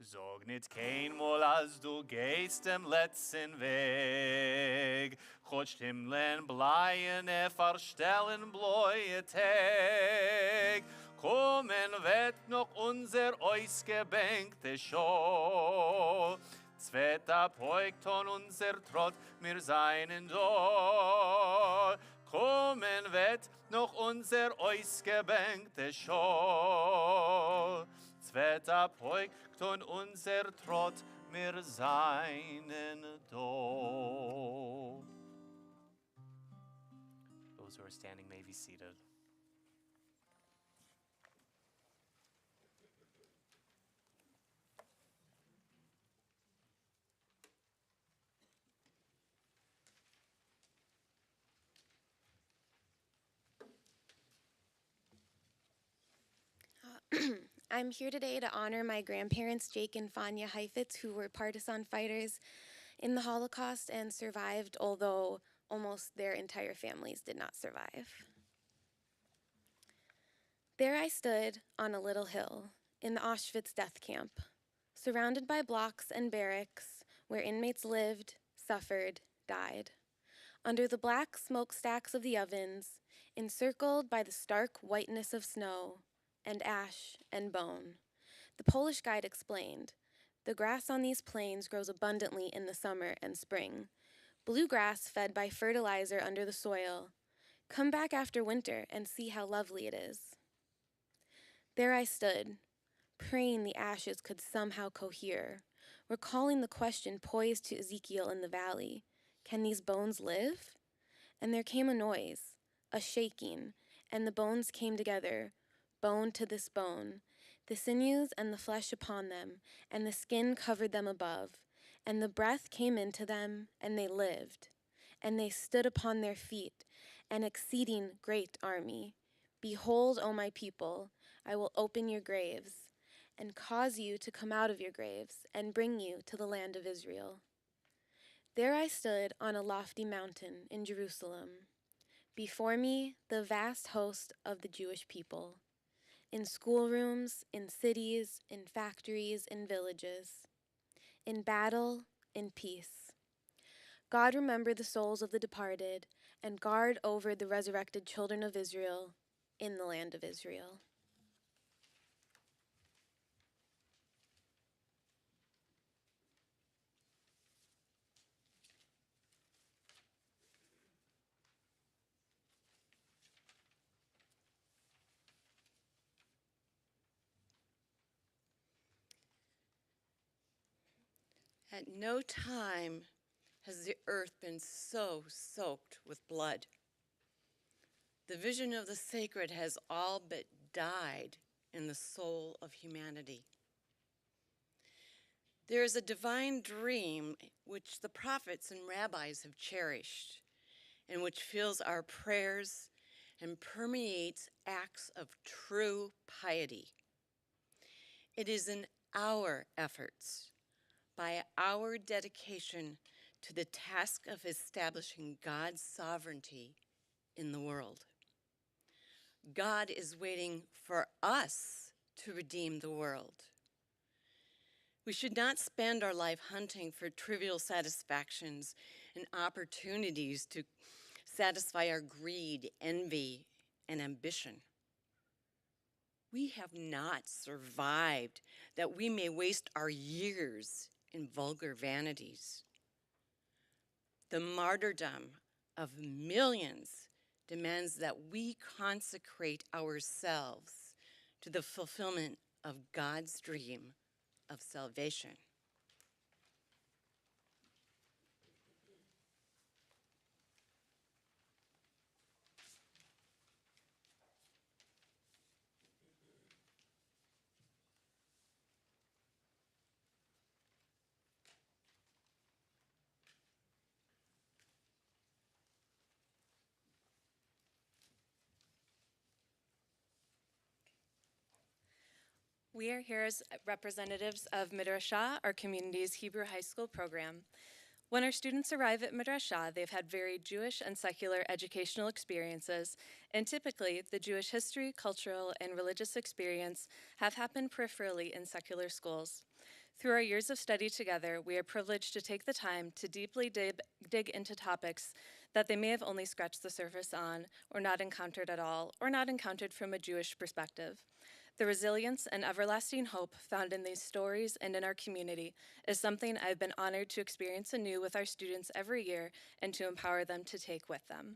Speaker 4: sag nit kein Mal, als du gehst dem letzten Weg. Chotst Himmeln bleien, verstellen bläue Tag. Kommen wird noch unser ausgebänkte Show. Es wird abheugt von unser Trott, mir seinen da. Kommen wird noch unser ausgebänkte Show. Es wird abheugt von unser Trott, mir seinen da. Those who are standing may be seated.
Speaker 7: I'm here today to honor my grandparents, Jake and Fanya Heifetz, who were partisan fighters in the Holocaust and survived, although almost their entire families did not survive. There I stood on a little hill in the Auschwitz death camp, surrounded by blocks and barracks where inmates lived, suffered, died. Under the black smokestacks of the ovens, encircled by the stark whiteness of snow and ash and bone, the Polish guide explained, the grass on these plains grows abundantly in the summer and spring. Bluegrass fed by fertilizer under the soil. Come back after winter and see how lovely it is. There I stood, praying the ashes could somehow cohere, recalling the question posed to Ezekiel in the valley, can these bones live? And there came a noise, a shaking, and the bones came together, bone to this bone, the sinews and the flesh upon them, and the skin covered them above, and the breath came into them, and they lived, and they stood upon their feet, an exceeding great army. Behold, O my people, I will open your graves, and cause you to come out of your graves, and bring you to the land of Israel. There I stood on a lofty mountain in Jerusalem. Before me, the vast host of the Jewish people, in schoolrooms, in cities, in factories, in villages, in battle, in peace. God, remember the souls of the departed, and guard over the resurrected children of Israel in the land of Israel.
Speaker 8: At no time has the earth been so soaked with blood. The vision of the sacred has all but died in the soul of humanity. There is a divine dream which the prophets and rabbis have cherished, and which fills our prayers and permeates acts of true piety. It is in our efforts, by our dedication to the task of establishing God's sovereignty in the world. God is waiting for us to redeem the world. We should not spend our life hunting for trivial satisfactions and opportunities to satisfy our greed, envy, and ambition. We have not survived that we may waste our years in vulgar vanities. The martyrdom of millions demands that we consecrate ourselves to the fulfillment of God's dream of salvation.
Speaker 9: We are here as representatives of Midrashah, our community's Hebrew high school program. When our students arrive at Midrashah, they've had varied Jewish and secular educational experiences, and typically the Jewish history, cultural, and religious experience have happened peripherally in secular schools. Through our years of study together, we are privileged to take the time to deeply dig into topics that they may have only scratched the surface on, or not encountered at all, or not encountered from a Jewish perspective. The resilience and everlasting hope found in these stories and in our community is something I've been honored to experience anew with our students every year and to empower them to take with them.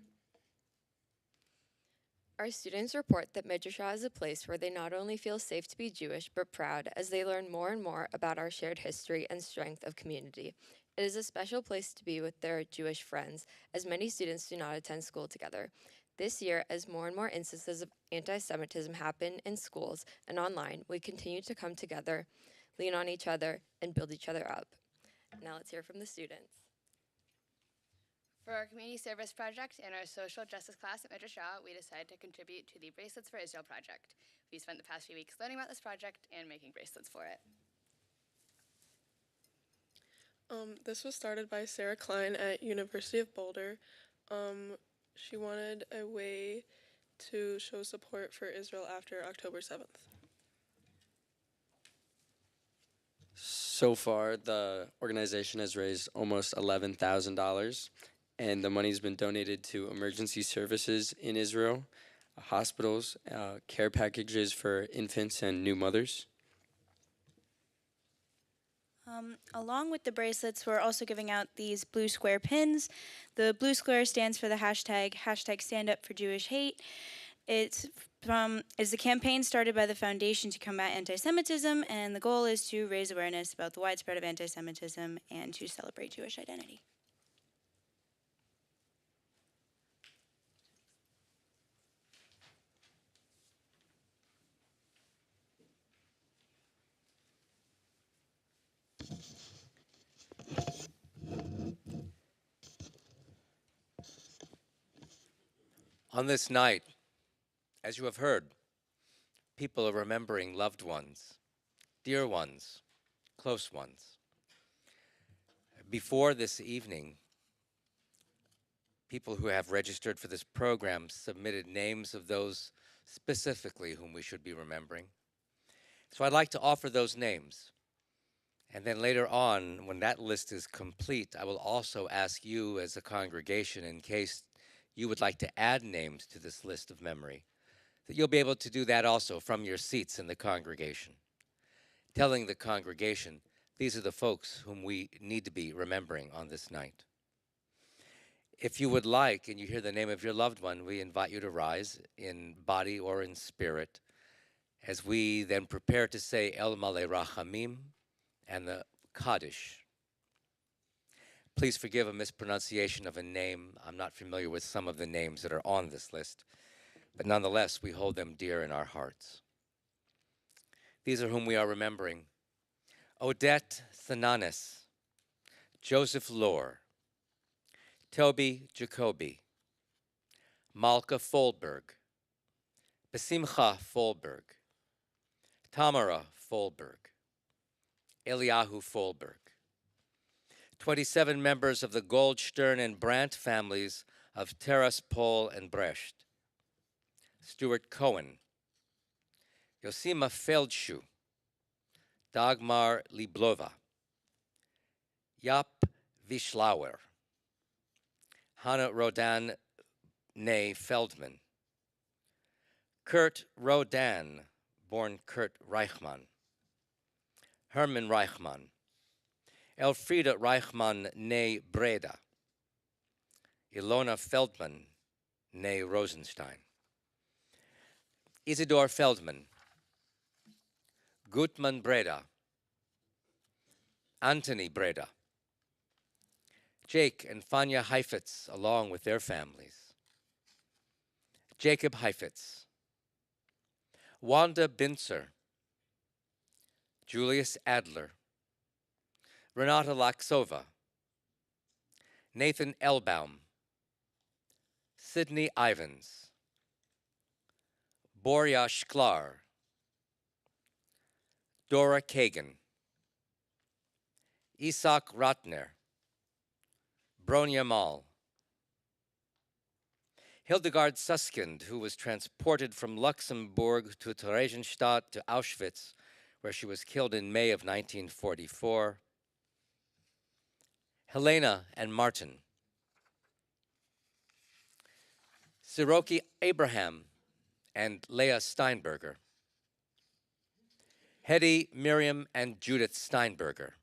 Speaker 24: Our students report that Midrashah is a place where they not only feel safe to be Jewish, but proud as they learn more and more about our shared history and strength of community. It is a special place to be with their Jewish friends, as many students do not attend school together. This year, as more and more instances of anti-Semitism happen in schools and online, we continue to come together, lean on each other, and build each other up. Now let's hear from the students.
Speaker 10: For our community service project and our social justice class at Midrashah, we decided to contribute to the Bracelets for Israel project. We spent the past few weeks learning about this project and making bracelets for it.
Speaker 11: This was started by Sarah Klein at University of Boulder. She wanted a way to show support for Israel after October 7th.
Speaker 12: So far, the organization has raised almost $11,000, and the money's been donated to emergency services in Israel, hospitals, care packages for infants and new mothers.
Speaker 13: Along with the bracelets, we're also giving out these blue square pins. The blue square stands for the hashtag Stand Up for Jewish Hate. It's the campaign started by the Foundation to Combat Anti-Semitism, and the goal is to raise awareness about the widespread of anti-Semitism and to celebrate Jewish identity.
Speaker 25: On this night, as you have heard, people are remembering loved ones, dear ones, close ones. Before this evening, people who have registered for this program submitted names of those specifically whom we should be remembering. So I'd like to offer those names. And then later on, when that list is complete, I will also ask you as a congregation, in case you would like to add names to this list of memory, that you'll be able to do that also from your seats in the congregation, telling the congregation, these are the folks whom we need to be remembering on this night. If you would like, and you hear the name of your loved one, we invite you to rise in body or in spirit, as we then prepare to say El Malei Rachamim and the Kaddish. Please forgive a mispronunciation of a name. I'm not familiar with some of the names that are on this list, but nonetheless, we hold them dear in our hearts. These are whom we are remembering: Odette Thananis, Joseph Lohr, Toby Jacoby, Malka Folberg, Besimcha Folberg, Tamara Folberg, Eliyahu Folberg. 27 members of the Goldstern and Brandt families of Tiraspol and Brecht. Stuart Cohen, Yosima Feldschuh, Dagmar Liblova, Jaap Wislauer, Hannah Rodan née Feldman, Kurt Rodan, born Kurt Reichmann, Herman Reichmann, Elfriede Reichmann née Breda, Ilona Feldman née Rosenstein, Isidor Feldman, Gutmann Breda, Anthony Breda, Jake and Fania Heifetz along with their families, Jacob Heifetz, Wanda Binzer, Julius Adler, Renata Laksova, Nathan Elbaum, Sidney Ivans, Borja Sklar, Dora Kagan, Isak Ratner, Bronya Mal, Hildegard Suskind, who was transported from Luxembourg to Theresienstadt to Auschwitz, where she was killed in May of 1944, Helena and Martin, Siroki Abraham and Leah Steinberger, Hedy, Miriam, and Judith Steinberger,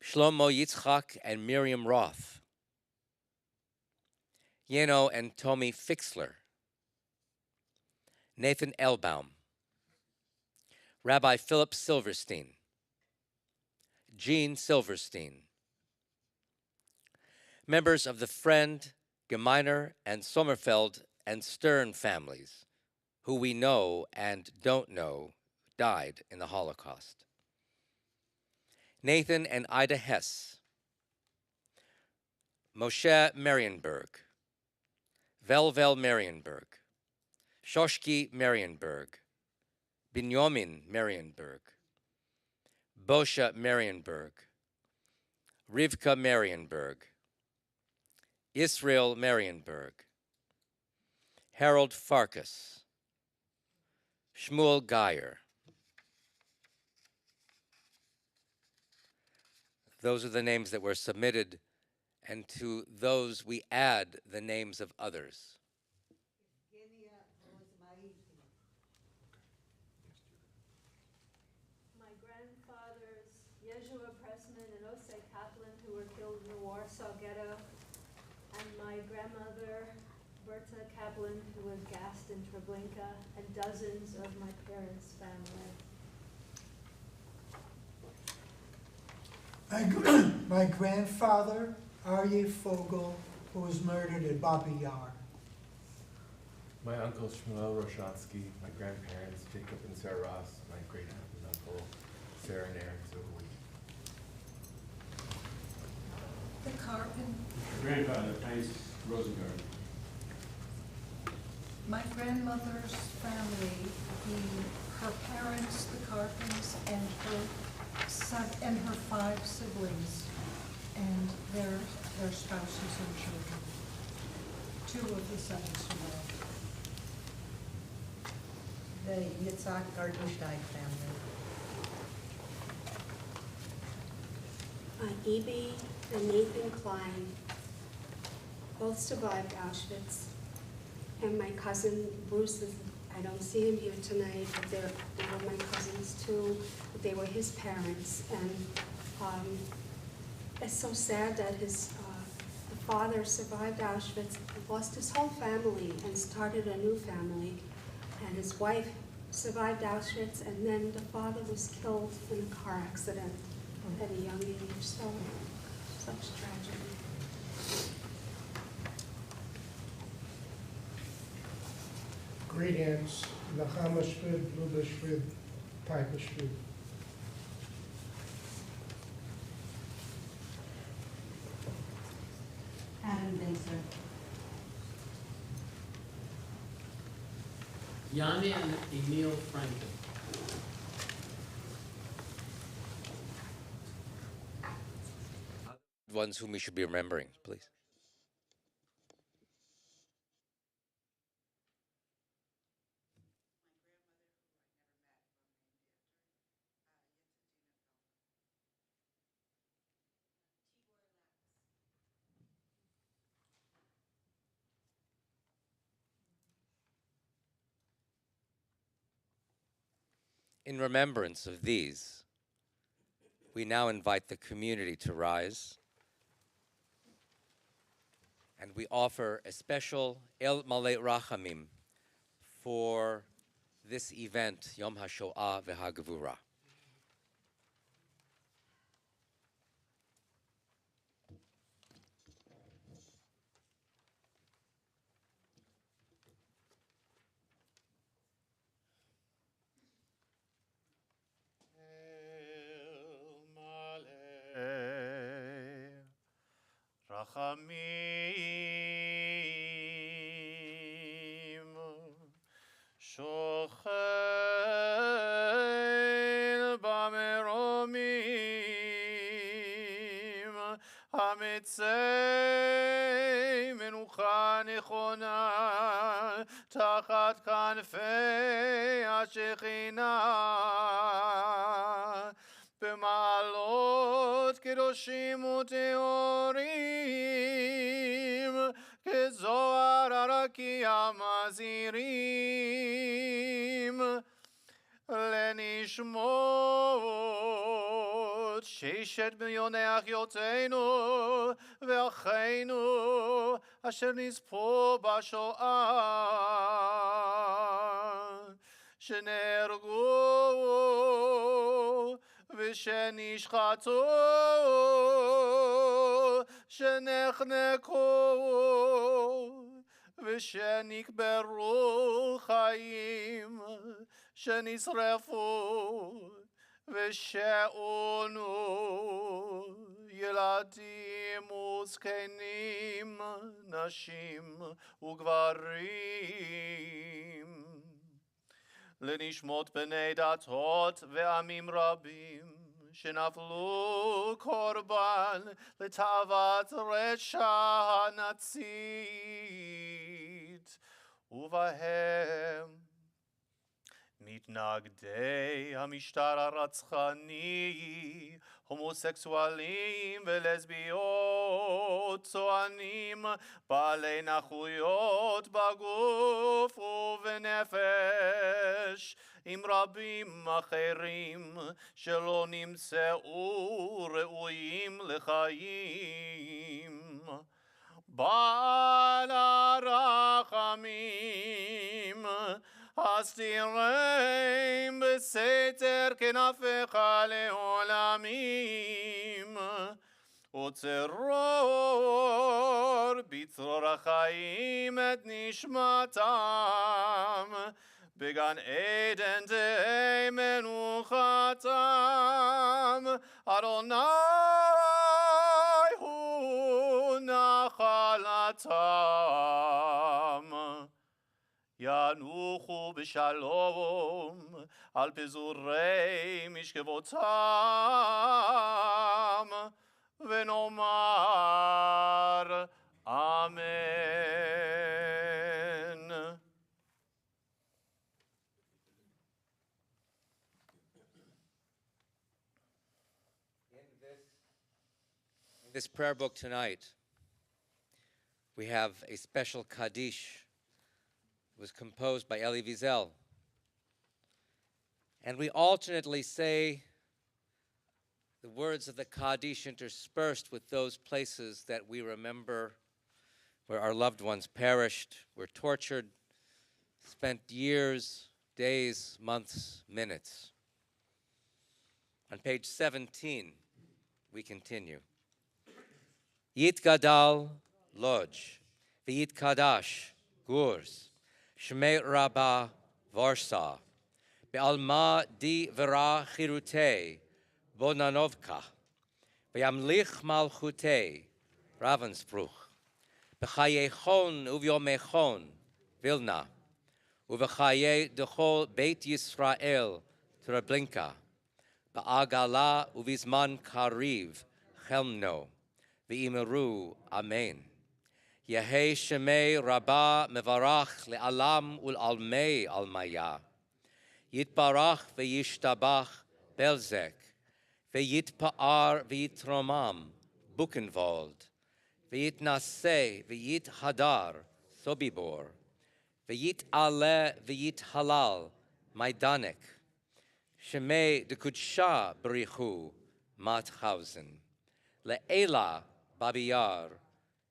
Speaker 25: Shlomo Yitzchak and Miriam Roth, Yeno and Tommy Fixler, Nathan Elbaum, Rabbi Philip Silverstein, Jean Silverstein, members of the Friend, Gemeiner, and Sommerfeld and Stern families, who we know and don't know died in the Holocaust. Nathan and Ida Hess, Moshe Marienberg, Velvel Marienberg, Shoshki Marienberg, Binyamin Marienberg, Bosha Marienberg, Rivka Marienberg, Israel Marienberg, Harold Farkas, Shmuel Geyer. Those are the names that were submitted, and to those we add the names of others.
Speaker 3: My grandfathers, Yeshua Pressman and Osei Kaplan, who were killed in the Warsaw Ghetto, and my grandmother, Berta Kaplan, who was gassed in Treblinka, and dozens of my parents' family.
Speaker 14: My grandfather, Aryeh Fogel, who was murdered at Babi Yar.
Speaker 15: My uncle Shmuel Roshatsky, my grandparents Jacob and Sarah Ross, my great aunt and uncle Sarah and Aaron Zoe.
Speaker 16: The Carpin.
Speaker 17: Grandfather Heinz Rosengard.
Speaker 16: My grandmother's family, her parents, the Carpins, and her 5 siblings, and their spouses and children. 2 of the 7 survived.
Speaker 18: The Yitzhak Gartenstein family.
Speaker 26: Ibi and Nathan Klein both survived Auschwitz. And my cousin Bruce, I don't see him here tonight, but they were my cousins too. They were his parents. And it's so sad that his the father survived Auschwitz, lost his whole family and started a new family. And his wife survived Auschwitz, and then the father was killed in a car accident at a young age. So, such tragedy.
Speaker 14: Great aunts, Nechama Shvid, Luda Shvid, Piper Shvid.
Speaker 18: Adam Binzer.
Speaker 6: Yanni and Emil Franken.
Speaker 25: Ones whom we should be remembering, please. In remembrance of these, we now invite the community to rise, and we offer a special El Malei Rachamim for this event, Yom HaShoah v'HaGevurah.
Speaker 4: Rachamim Shochel Bameromim Hamitzei Menucha Nechona Tachat Kanfei HaShekhinah במעלות קדושים וטהורים, כזוהר הרקיע מזהירים, לנשמות 6,000,000 אחיותינו ואחינו אשר נספו בשואה, שנהרגו ושנשחטו, שנחנקו ושנקברו חיים, שנשרפו ושאונו ילדים וזקנים, נשים וגברים, לנשמות בני דתות ועמים רבים שנפלו קורבן לתאוות רשע הנצית, ובהם מתנגדי המשטר הרצחני, הומוסקסואלים ולסביות, צוענים, בעלי נכויות בגוף ובנפש, עם רבים אחרים שלא נמצאו ראויים לחיים. בעל הרחמים, הסתירם בסתר כנפיך לעולמים, וצרור בצרור החיים את נשמתם, בגן עדן תהא מנוחתם. אדוני הוא נחלתם. ינוחו בשלום על פזורי משכבותם, ונאמר אמן.
Speaker 25: In this prayer book tonight, we have a special Kaddish. It was composed by Elie Wiesel. And we alternately say the words of the Kaddish interspersed with those places that we remember where our loved ones perished, were tortured, spent years, days, months, minutes. On page 17, we continue. Yitgadal Lodge, V'yitkadash Gurs, Shmei Rabbah Warsaw, Be'alma di Vera Chirute, Bonanovka, Be'amlich Malchute, Ravensbruch, B'chayechon Uvyomechon, Vilna, Uvechaye Dechol Beit Yisrael, Treblinka, Ba'agala Uvizman Kariv, Chelmno, V'imeru, Amen. Yehei Shemei Rabbah Mevarach Le'alam Ul'almei Almaya. Yitbarach V'yishtabach Belzek. V'yitpa'ar V'yitromam Buchenwald. V'yitnaseh V'yithadar Sobibor. V'yit'aleh V'yithalal Maidanek. Shemei Dekudsha Berichu Mathausen. Le'ela Babiyar.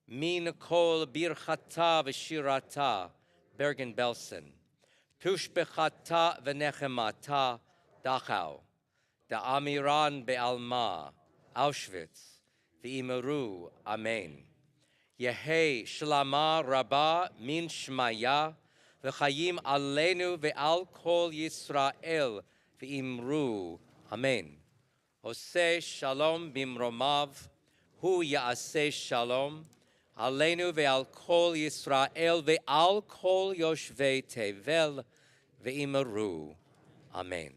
Speaker 25: Min kol birchata v'shirata Bergen-Belsen. Tushbechata v'nechemata Dachau. Da'amiran be'alma Auschwitz. V'imeru Amen. Yehei shlama rabba min shmaya v'chayim alenu ve'al kol Yisrael v'imru Amen. Oseh shalom bimromav hu ya'aseh shalom Aleinu ve'al kol Yisrael ve'al kol yoshvei tevel ve'imeru. Amen.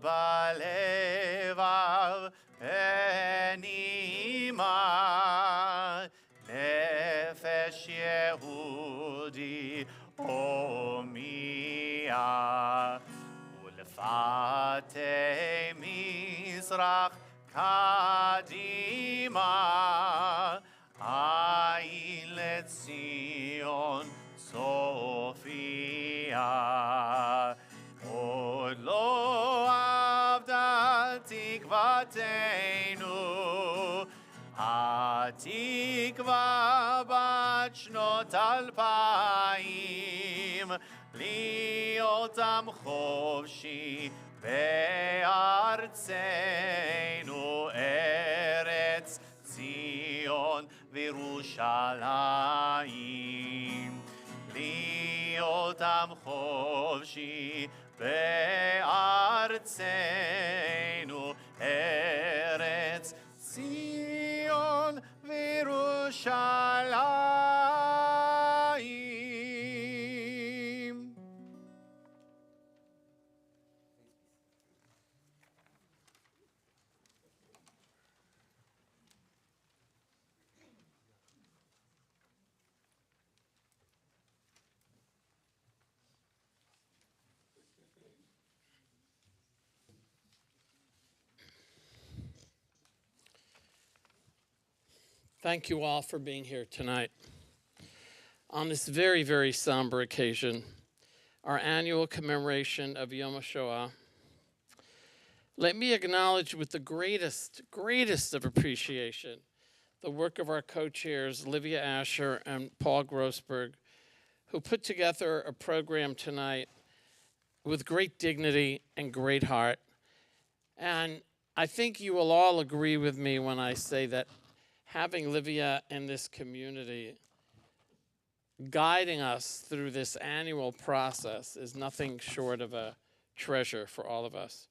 Speaker 4: בלבב פנימה נפש יהודי הומיה ולפתי מזרח קדימה עין לציון סופיה עוד לא עבדה תקוותנו התקווה בת שנות 2000, להיות עם חופשי בארצנו, ארץ ציון וירושלים. להיות עם חופשי בארצנו, ארץ ציון וירושלים.
Speaker 6: Thank you all for being here tonight. On this very, very somber occasion, our annual commemoration of Yom Hashoah, let me acknowledge with the greatest of appreciation the work of our co-chairs, Livia Asher and Paul Grossberg, who put together a program tonight with great dignity and great heart. And I think you will all agree with me when I say that having Livia in this community guiding us through this annual process is nothing short of a treasure for all of us.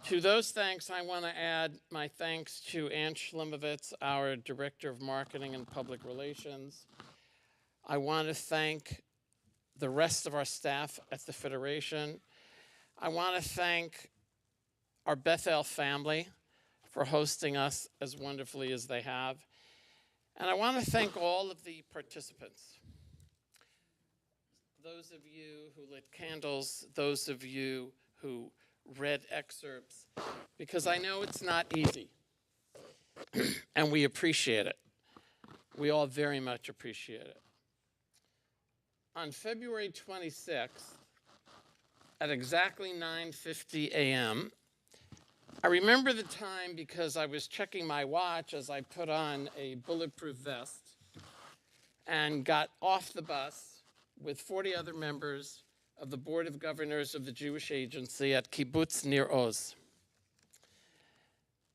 Speaker 6: To those thanks, I want to add my thanks to Ann Schlimovitz, our Director of Marketing and Public Relations. I want to thank the rest of our staff at the Federation. I want to thank our Bethel family for hosting us as wonderfully as they have. And I want to thank all of the participants. Those of you who lit candles, those of you who read excerpts, because I know it's not easy. And we appreciate it. We all very much appreciate it. On February 26th, at exactly 9:50 a.m., I remember the time because I was checking my watch as I put on a bulletproof vest and got off the bus with 40 other members of the Board of Governors of the Jewish Agency at Kibbutz Nir Oz.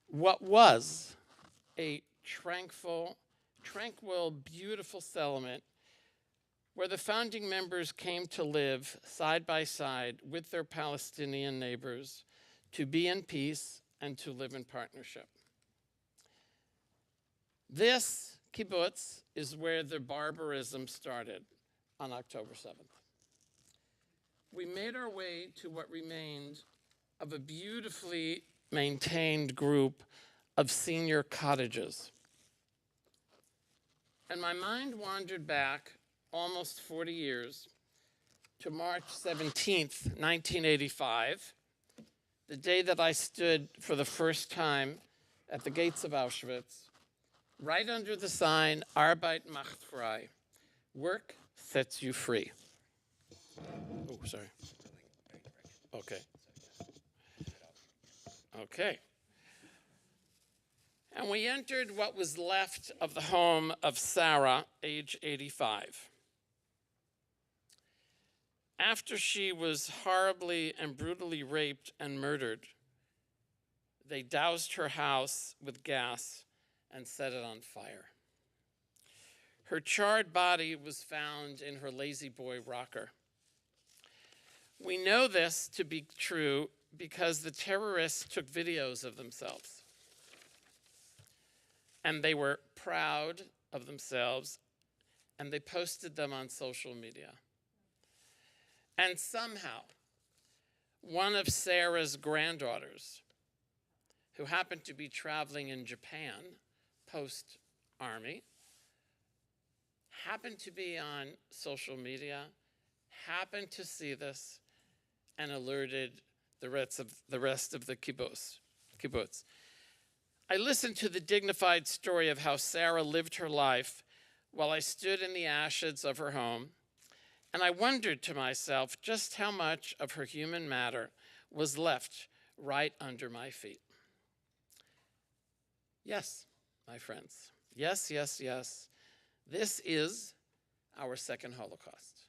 Speaker 6: What was a tranquil, beautiful settlement where the founding members came to live side by side with their Palestinian neighbors, to be in peace and to live in partnership. This kibbutz is where the barbarism started on October 7th. We made our way to what remained of a beautifully maintained group of senior cottages. And my mind wandered back almost 40 years to March 17th, 1985, the day that I stood for the first time at the gates of Auschwitz, right under the sign, Arbeit macht frei, work sets you free. Oh, sorry. Okay. Okay. And we entered what was left of the home of Sarah, age 85. After she was horribly and brutally raped and murdered, they doused her house with gas and set it on fire. Her charred body was found in her Lazy Boy rocker. We know this to be true because the terrorists took videos of themselves. And they were proud of themselves, and they posted them on social media. And somehow, one of Sarah's granddaughters, who happened to be traveling in Japan post-army, happened to be on social media, happened to see this, and alerted the rest of the kibbutz. I listened to the dignified story of how Sarah lived her life while I stood in the ashes of her home, and I wondered to myself just how much of her human matter was left right under my feet. Yes, my friends. Yes, yes, yes. This is our second Holocaust.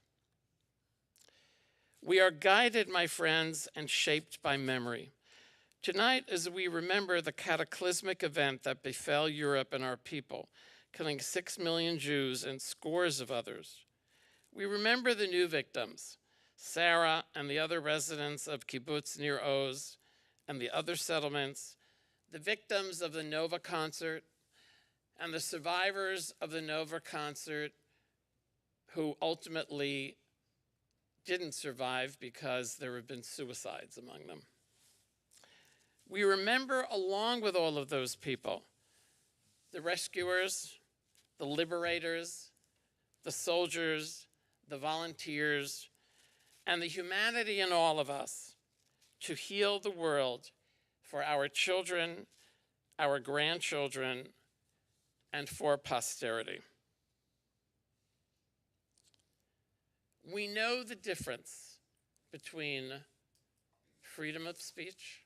Speaker 6: We are guided, my friends, and shaped by memory. Tonight, as we remember the cataclysmic event that befell Europe and our people, killing 6 million Jews and scores of others, we remember the new victims, Sarah and the other residents of kibbutz near Oz and the other settlements, the victims of the Nova concert, and the survivors of the Nova concert who ultimately didn't survive because there have been suicides among them. We remember, along with all of those people, the rescuers, the liberators, the soldiers, the volunteers, and the humanity in all of us to heal the world for our children, our grandchildren, and for posterity. We know the difference between freedom of speech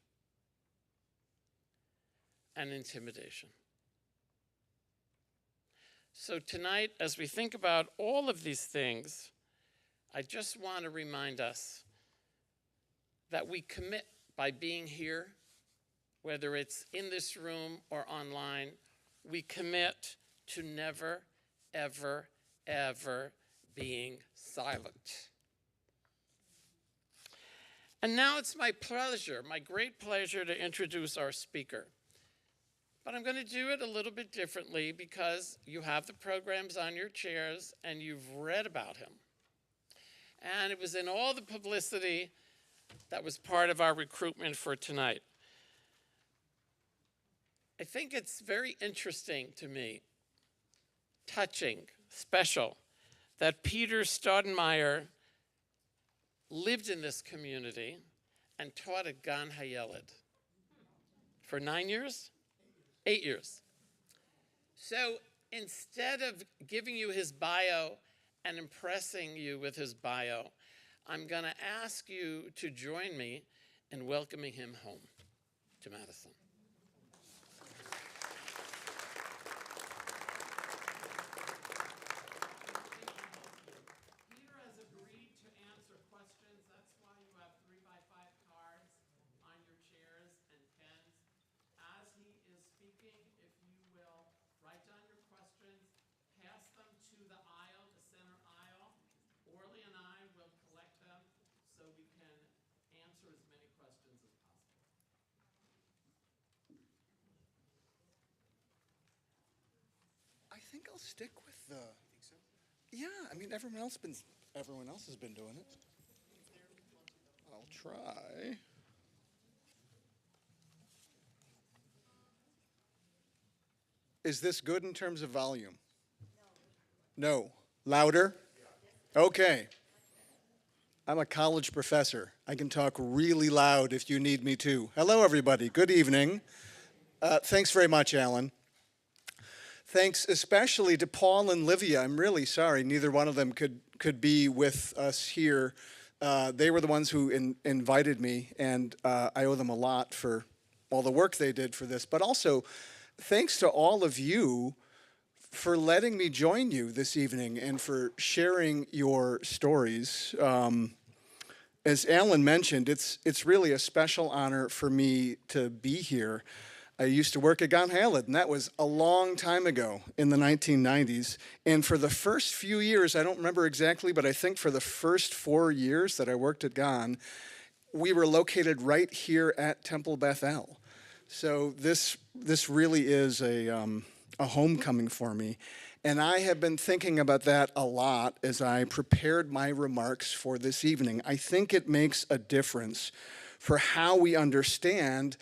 Speaker 6: and intimidation. So tonight, as we think about all of these things, I just want to remind us that we commit by being here, whether it's in this room or online, we commit to never, ever, ever being silent. And now it's my pleasure, my great pleasure, to introduce our speaker. But I'm going to do it a little bit differently because you have the programs on your chairs and you've read about him. And it was in all the publicity that was part of our recruitment for tonight. I think it's very interesting to me, touching, special, that Peter Staudenmeier lived in this community and taught at Gan Hayeled for 9 years? 8 years. So instead of giving you his bio and impressing you with his bio, I'm going to ask you to join me in welcoming him home to Madison. Peter has agreed to answer questions. That's why you have 3x5 cards on your chairs and pens. As he is speaking, if you will write down your questions, pass them to the aisle, the center aisle. Orly and I will collect them so we can answer as many questions as possible.
Speaker 1: I think I'll stick with the. Think so? Yeah, I mean everyone else has been doing it. I'll try. Is this good in terms of volume? No. Louder? Okay. I'm a college professor. I can talk really loud if you need me to. Hello, everybody. Good evening. Thanks very much, Alan. Thanks especially to Paul and Livia. I'm really sorry neither one of them could be with us here. They were the ones who invited me, and I owe them a lot for all the work they did for this. But also, thanks to all of you for letting me join you this evening and for sharing your stories. As Alan mentioned, it's really a special honor for me to be here. I used to work at Gan Hayeled, and that was a long time ago in the 1990s. And for the first few years, I don't remember exactly, but I think for the first 4 years that I worked at Gan, we were located right here at Temple Beth El. So this really is a homecoming for me. And I have been thinking about that a lot as I prepared my remarks for this evening. I think it makes a difference for how we understand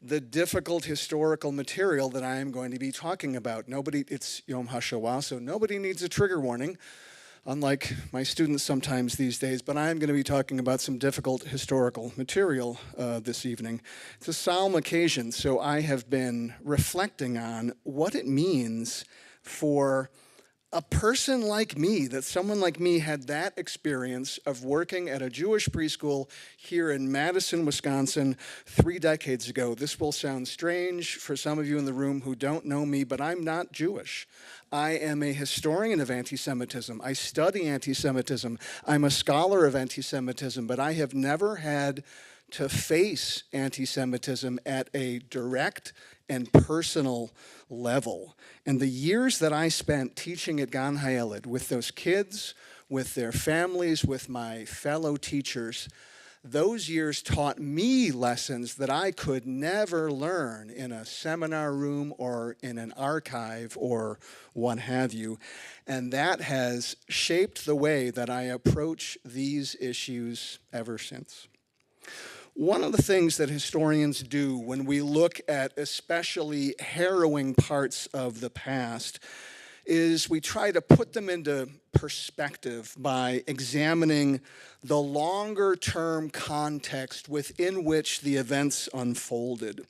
Speaker 1: the difficult historical material that I am going to be talking about. It's Yom HaShoah, so nobody needs a trigger warning, unlike my students sometimes these days, but I'm going to be talking about some difficult historical material this evening. It's a solemn occasion, so I have been reflecting on what it means for a person like me, that someone like me had that experience of working at a Jewish preschool here in Madison, Wisconsin 3 decades ago. This will sound strange for some of you in the room who don't know me, but I'm not Jewish. I am a historian of anti-Semitism. I study anti-Semitism. I'm a scholar of anti-Semitism, but I have never had to face anti-Semitism at a direct and personal level. And the years that I spent teaching at Gan Hayeled with those kids, with their families, with my fellow teachers, those years taught me lessons that I could never learn in a seminar room or in an archive or what have you. And that has shaped the way that I approach these issues ever since. One of the things that historians do when we look at especially harrowing parts of the past is we try to put them into perspective by examining the longer-term context within which the events unfolded.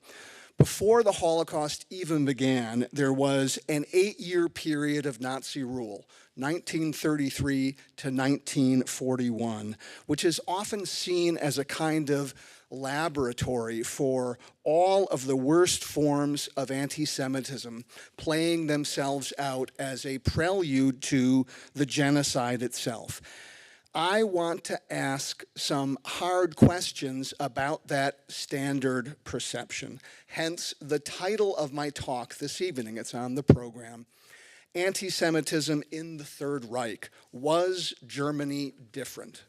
Speaker 1: Before the Holocaust even began, there was an 8-year period of Nazi rule, 1933 to 1941, which is often seen as a kind of laboratory for all of the worst forms of anti-Semitism playing themselves out as a prelude to the genocide itself. I want to ask some hard questions about that standard perception. Hence, the title of my talk this evening, it's on the program, Anti-Semitism in the Third Reich. Was Germany different?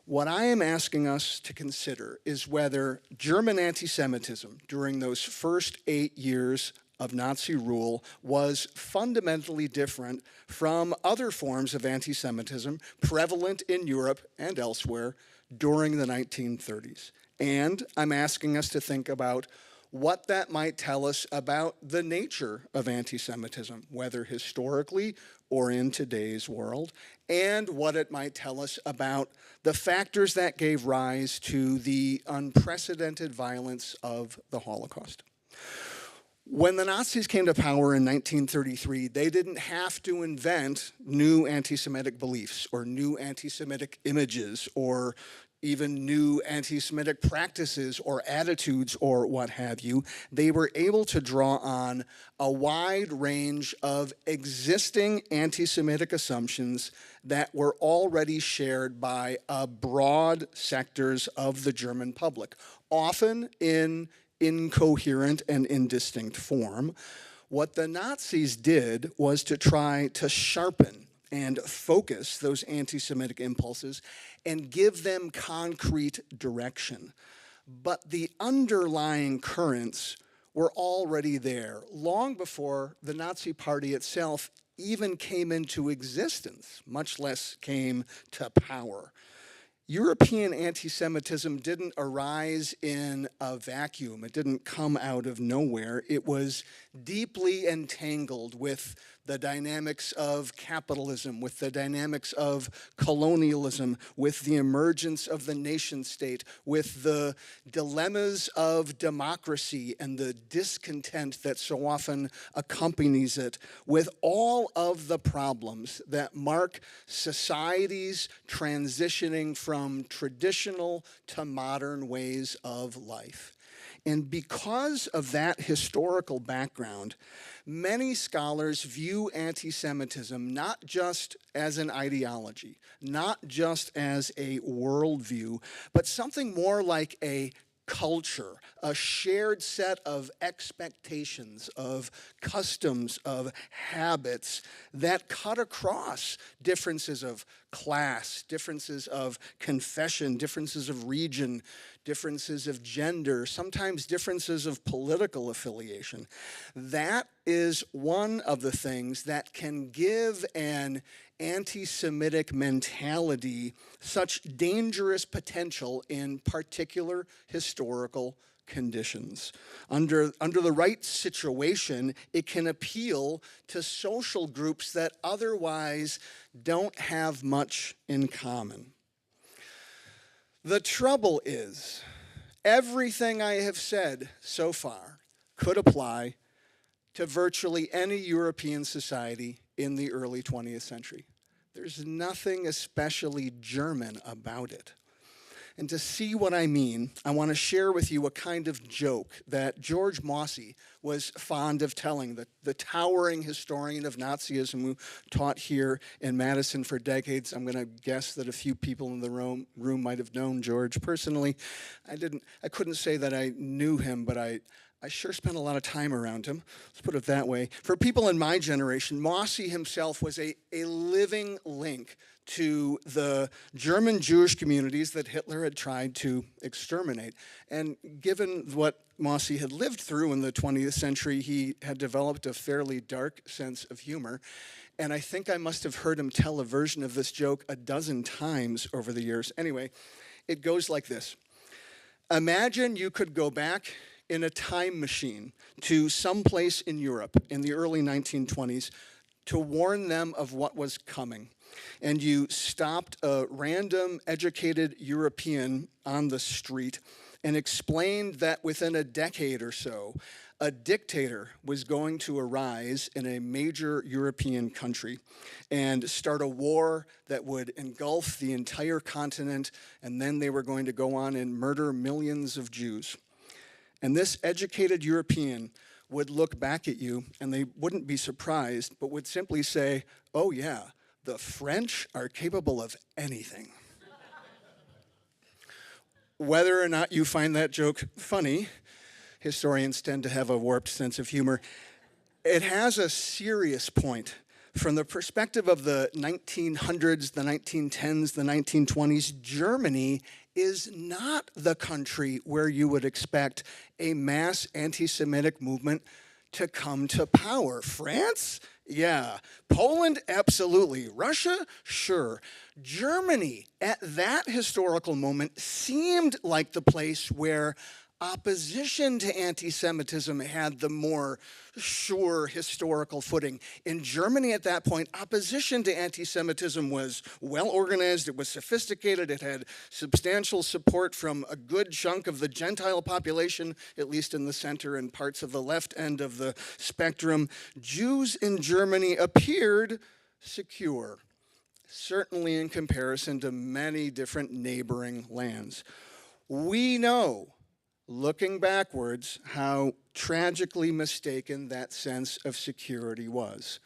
Speaker 1: What I am asking us to consider is whether German anti-Semitism during those first 8 years of Nazi rule was fundamentally different from other forms of anti-Semitism prevalent in Europe and elsewhere during the 1930s. And I'm asking us to think about what that might tell us about the nature of anti-Semitism, whether historically or in today's world, and what it might tell us about the factors that gave rise to the unprecedented violence of the Holocaust. When the Nazis came to power in 1933, they didn't have to invent new anti-Semitic beliefs or new anti-Semitic images or even new anti-Semitic practices or attitudes or what have you. They were able to draw on a wide range of existing anti-Semitic assumptions that were already shared by broad sectors of the German public, often in incoherent and indistinct form. What the Nazis did was to try to sharpen and focus those anti-Semitic impulses and give them concrete direction. But the underlying currents were already there long before the Nazi Party itself even came into existence, much less came to power. European anti-Semitism didn't arise in a vacuum. It didn't come out of nowhere. It was deeply entangled with the dynamics of capitalism, with the dynamics of colonialism, with the emergence of the nation state, with the dilemmas of democracy and the discontent that so often accompanies it, with all of the problems that mark societies transitioning from traditional to modern ways of life. And because of that historical background, many scholars view anti-Semitism not just as an ideology, not just as a worldview, but something more like a culture, a shared set of expectations, of customs, of habits that cut across differences of class, differences of confession, differences of region, differences of gender, sometimes differences of political affiliation. That is one of the things that can give an anti-Semitic mentality such dangerous potential in particular historical conditions. Under the right situation, it can appeal to social groups that otherwise don't have much in common. The trouble is, everything I have said so far could apply to virtually any European society in the early 20th century. There's nothing especially German about it. And to see what I mean, I want to share with you a kind of joke that George Mossy was fond of telling, the towering historian of Nazism who taught here in Madison for decades. I'm going to guess that a few people in the room might have known George personally. I couldn't say that I knew him, but I sure spent a lot of time around him. Let's put it that way. For people in my generation, Mossy himself was a living link to the German Jewish communities that Hitler had tried to exterminate. And given what Mossy had lived through in the 20th century, he had developed a fairly dark sense of humor. And I think I must have heard him tell a version of this joke a dozen times over the years. Anyway, it goes like this. Imagine you could go back in a time machine to someplace in Europe in the early 1920s to warn them of what was coming. And you stopped a random educated European on the street and explained that within a decade or so, a dictator was going to arise in a major European country and start a war that would engulf the entire continent, and then they were going to go on and murder millions of Jews. And this educated European would look back at you, and they wouldn't be surprised, but would simply say, oh yeah, the French are capable of anything. Whether or not you find that joke funny, historians tend to have a warped sense of humor. It has a serious point. From the perspective of the 1900s, the 1910s, the 1920s, Germany is not the country where you would expect a mass anti-Semitic movement to come to power. France? Yeah. Poland? Absolutely. Russia? Sure. Germany, at that historical moment, seemed like the place where opposition to anti-Semitism had the more sure historical footing. In Germany at that point, opposition to anti-Semitism was well organized, it was sophisticated, it had substantial support from a good chunk of the Gentile population, at least in the center and parts of the left end of the spectrum. Jews in Germany appeared secure, certainly in comparison to many different neighboring lands. We know, looking backwards, how tragically mistaken that sense of security was.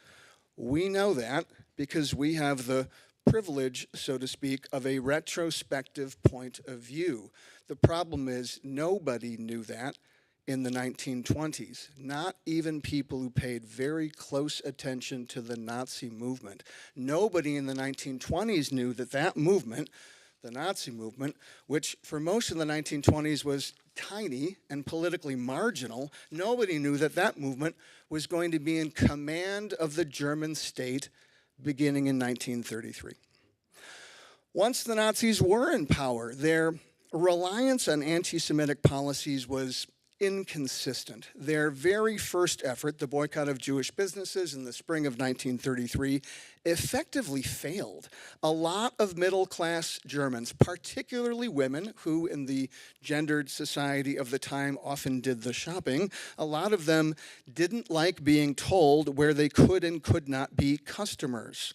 Speaker 1: We know that because we have the privilege, so to speak, of a retrospective point of view. The problem is nobody knew that in the 1920s, not even people who paid very close attention to the Nazi movement. Nobody in the 1920s knew that that movement, the Nazi movement, which for most of the 1920s was tiny and politically marginal, nobody knew that that movement was going to be in command of the German state beginning in 1933. Once the Nazis were in power, their reliance on anti-Semitic policies was inconsistent. Their very first effort, the boycott of Jewish businesses in the spring of 1933, effectively failed. A lot of middle-class Germans, particularly women, who in the gendered society of the time often did the shopping, a lot of them didn't like being told where they could and could not be customers.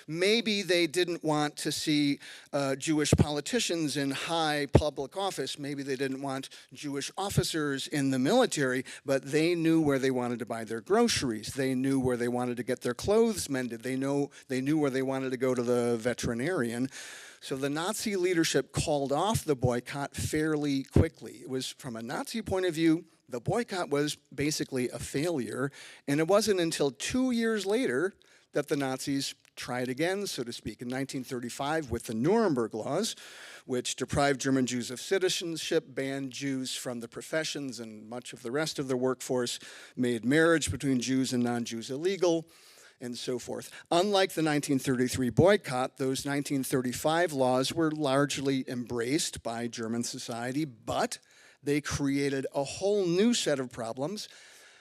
Speaker 1: Maybe they didn't want to see Jewish politicians in high public office. Maybe they didn't want Jewish officers in the military, but they knew where they wanted to buy their groceries. They knew where they wanted to get their clothes mended. They knew where they wanted to go to the veterinarian. So the Nazi leadership called off the boycott fairly quickly. It was, from a Nazi point of view, the boycott was basically a failure, and it wasn't until 2 years later that the Nazis tried again, so to speak, in 1935 with the Nuremberg Laws, which deprived German Jews of citizenship, banned Jews from the professions and much of the rest of the workforce, made marriage between Jews and non-Jews illegal, and so forth. Unlike the 1933 boycott, those 1935 laws were largely embraced by German society, but they created a whole new set of problems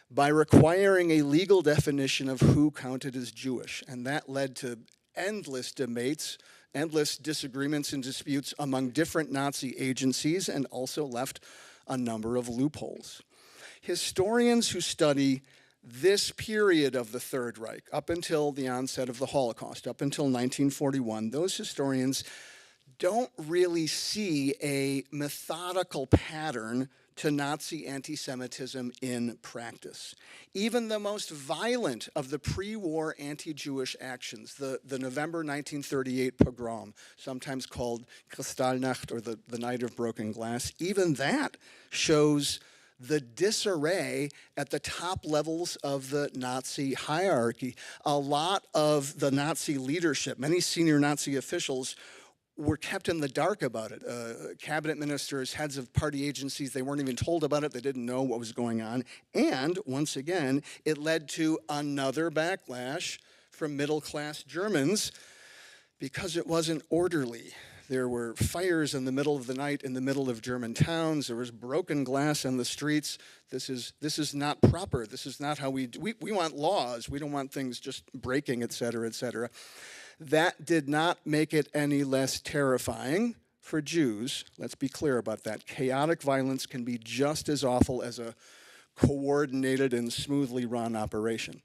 Speaker 1: by requiring a legal definition of who counted as Jewish. And that led to endless debates, endless disagreements and disputes among different Nazi agencies, and also left a number of loopholes. Historians who study this period of the Third Reich, up until the onset of the Holocaust, up until 1941, those historians don't really see a methodical pattern to Nazi anti-Semitism in practice. Even the most violent of the pre-war anti-Jewish actions, the November 1938 pogrom, sometimes called Kristallnacht or the Night of Broken Glass, even that shows the disarray at the top levels of the Nazi hierarchy. A lot of the Nazi leadership, many senior Nazi officials, were kept in the dark about it. Cabinet ministers, heads of party agencies, they weren't even told about it. They didn't know what was going on. And once again, it led to another backlash from middle-class Germans because it wasn't orderly. There were fires in the middle of the night in the middle of German towns. There was broken glass on the streets. This is not proper. This is not how we want laws. We don't want things just breaking, et cetera, et cetera. That did not make it any less terrifying for Jews. Let's be clear about that. Chaotic violence can be just as awful as a coordinated and smoothly run operation.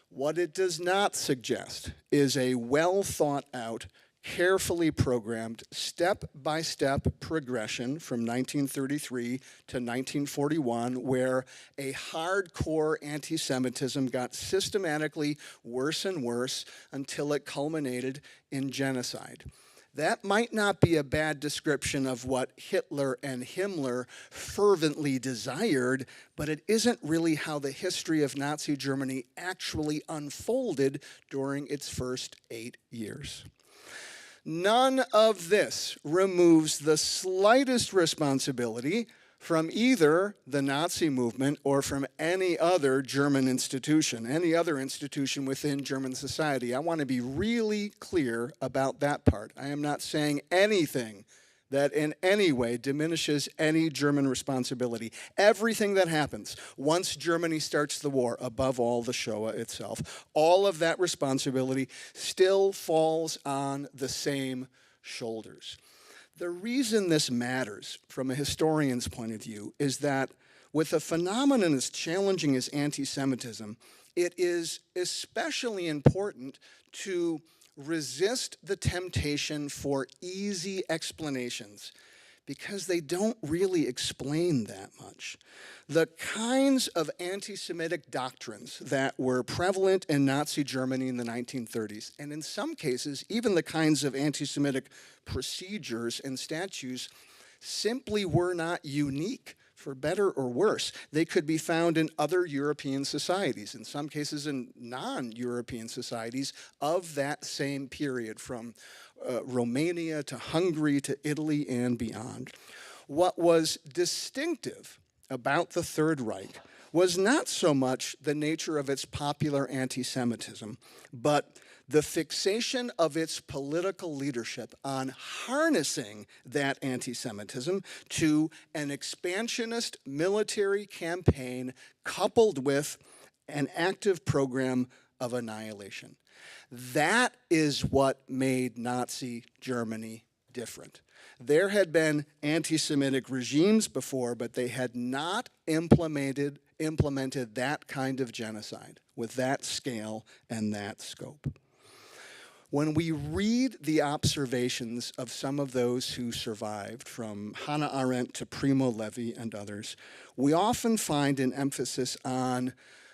Speaker 1: What it does not suggest is a well thought out, carefully programmed, step-by-step progression from 1933 to 1941, where a hardcore anti-Semitism got systematically worse and worse until it culminated in genocide. That might not be a bad description of what Hitler and Himmler fervently desired, but it isn't really how the history of Nazi Germany actually unfolded during its first 8 years. None of this removes the slightest responsibility from either the Nazi movement or from any other German institution, any other institution within German society. I want to be really clear about that part. I am not saying anything that in any way diminishes any German responsibility. Everything that happens once Germany starts the war, above all the Shoah itself, all of that responsibility still falls on the same shoulders. The reason this matters from a historian's point of view is that with a phenomenon as challenging as anti-Semitism, it is especially important to resist the temptation for easy explanations because they don't really explain that much. The kinds of anti-Semitic doctrines that were prevalent in Nazi Germany in the 1930s, and in some cases, even the kinds of anti-Semitic procedures and statutes simply were not unique, for better or worse. They could be found in other European societies, in some cases in non-European societies of that same period, from Romania to Hungary to Italy and beyond. What was distinctive about the Third Reich was not so much the nature of its popular anti-Semitism, but the fixation of its political leadership on harnessing that anti-Semitism to an expansionist military campaign coupled with an active program of annihilation. That is what made Nazi Germany different. There had been anti-Semitic regimes before, but they had not implemented that kind of genocide with that scale and that scope. When we read the observations of some of those who survived, from Hannah Arendt to Primo Levi and others, we often find an emphasis on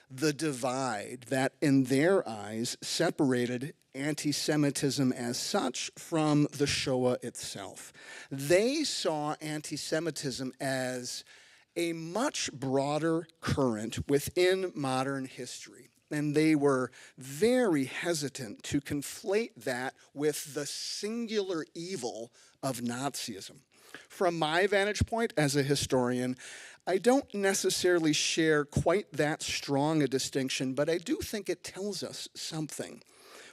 Speaker 1: the divide that, in their eyes, separated anti-Semitism as such from the Shoah itself. They saw anti-Semitism as a much broader current within modern history. And they were very hesitant to conflate that with the singular evil of Nazism. From my vantage point as a historian, I don't necessarily share quite that strong a distinction, but I do think it tells us something.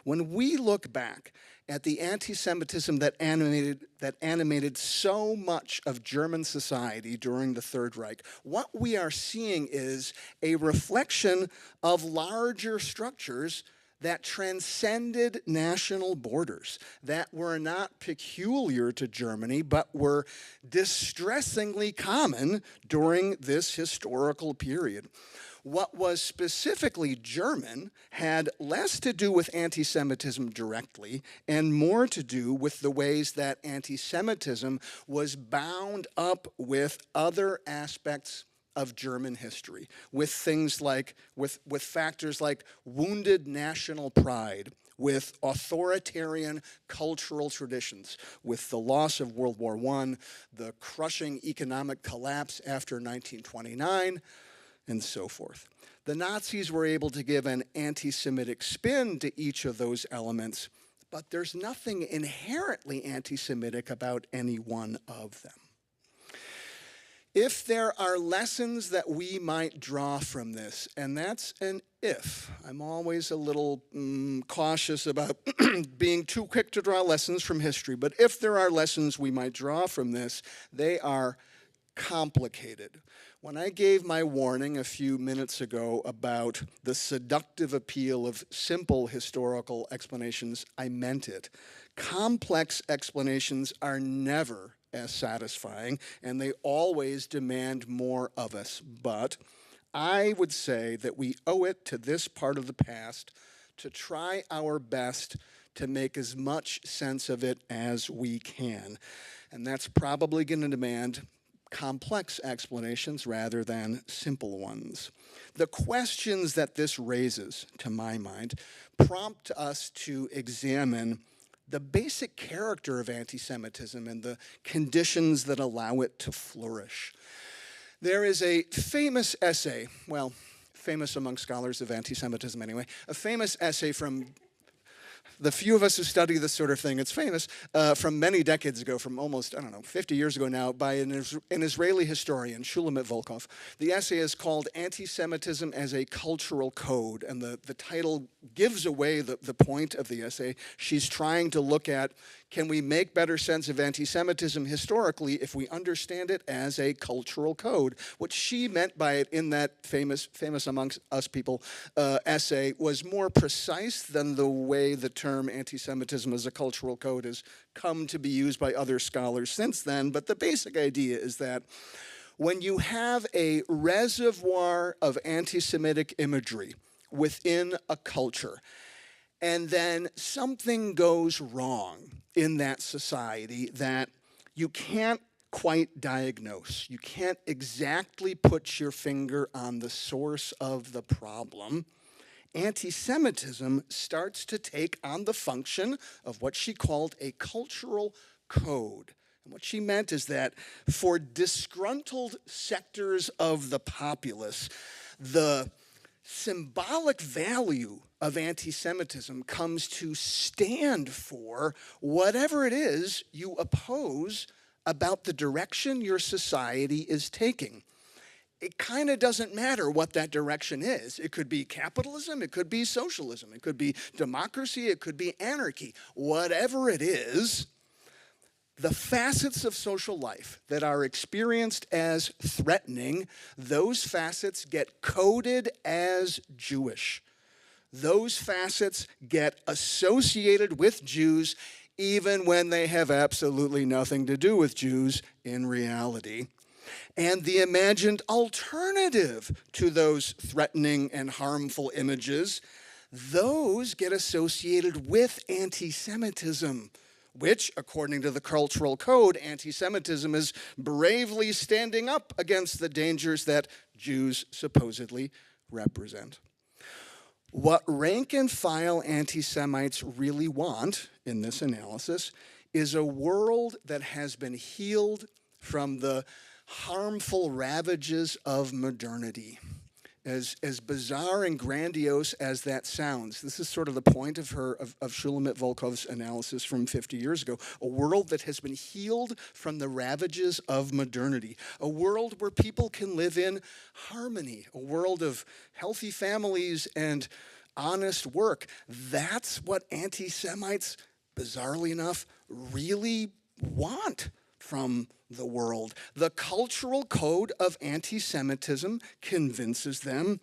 Speaker 1: When we look back at the anti-Semitism that animated so much of German society during the Third Reich, what we are seeing is a reflection of larger structures that transcended national borders, that were not peculiar to Germany, but were distressingly common during this historical period. What was specifically German had less to do with anti-Semitism directly and more to do with the ways that anti-Semitism was bound up with other aspects of German history, with things like, with factors like wounded national pride, with authoritarian cultural traditions, with the loss of World War I, the crushing economic collapse after 1929, and so forth. The Nazis were able to give an anti-Semitic spin to each of those elements, but there's nothing inherently anti-Semitic about any one of them. If there are lessons that we might draw from this, and that's an if. I'm always a little cautious about being too quick to draw lessons from history, but if there are lessons we might draw from this, they are complicated. When I gave my warning a few minutes ago about the seductive appeal of simple historical explanations, I meant it. Complex explanations are never as satisfying, and they always demand more of us. But I would say that we owe it to this part of the past to try our best to make as much sense of it as we can. And that's probably going to demand complex explanations rather than simple ones. The questions that this raises, to my mind, prompt us to examine the basic character of anti-Semitism and the conditions that allow it to flourish. There is a famous essay, well, famous among scholars of anti-Semitism anyway, a famous essay from the few of us who study this sort of thing, it's famous, from many decades ago, from almost, 50 years ago now, by an Israeli historian, Shulamit Volkov. The essay is called Anti-Semitism as a Cultural Code, and the title gives away the point of the essay. She's trying to look at, can we make better sense of anti-Semitism historically if we understand it as a cultural code? What she meant by it in that famous amongst us people essay was more precise than the way the term anti-Semitism as a cultural code has come to be used by other scholars since then. But the basic idea is that when you have a reservoir of anti-Semitic imagery within a culture, and then something goes wrong in that society that you can't quite diagnose. You can't exactly put your finger on the source of the problem. Anti-Semitism starts to take on the function of what she called a cultural code. And what she meant is that for disgruntled sectors of the populace, the symbolic value of anti-Semitism comes to stand for whatever it is you oppose about the direction your society is taking. It kind of doesn't matter what that direction is. It could be capitalism, it could be socialism, it could be democracy, it could be anarchy. Whatever it is, the facets of social life that are experienced as threatening, those facets get coded as Jewish. Those facets get associated with Jews even when they have absolutely nothing to do with Jews in reality. And the imagined alternative to those threatening and harmful images, those get associated with anti-Semitism, which, according to the cultural code, anti-Semitism is bravely standing up against the dangers that Jews supposedly represent. What rank-and-file anti-Semites really want in this analysis is a world that has been healed from the harmful ravages of modernity. As bizarre and grandiose as that sounds, this is sort of the point of Shulamit Volkov's analysis from 50 years ago, a world that has been healed from the ravages of modernity, a world where people can live in harmony, a world of healthy families and honest work. That's what anti-Semites, bizarrely enough, really want from the world. The cultural code of anti-Semitism convinces them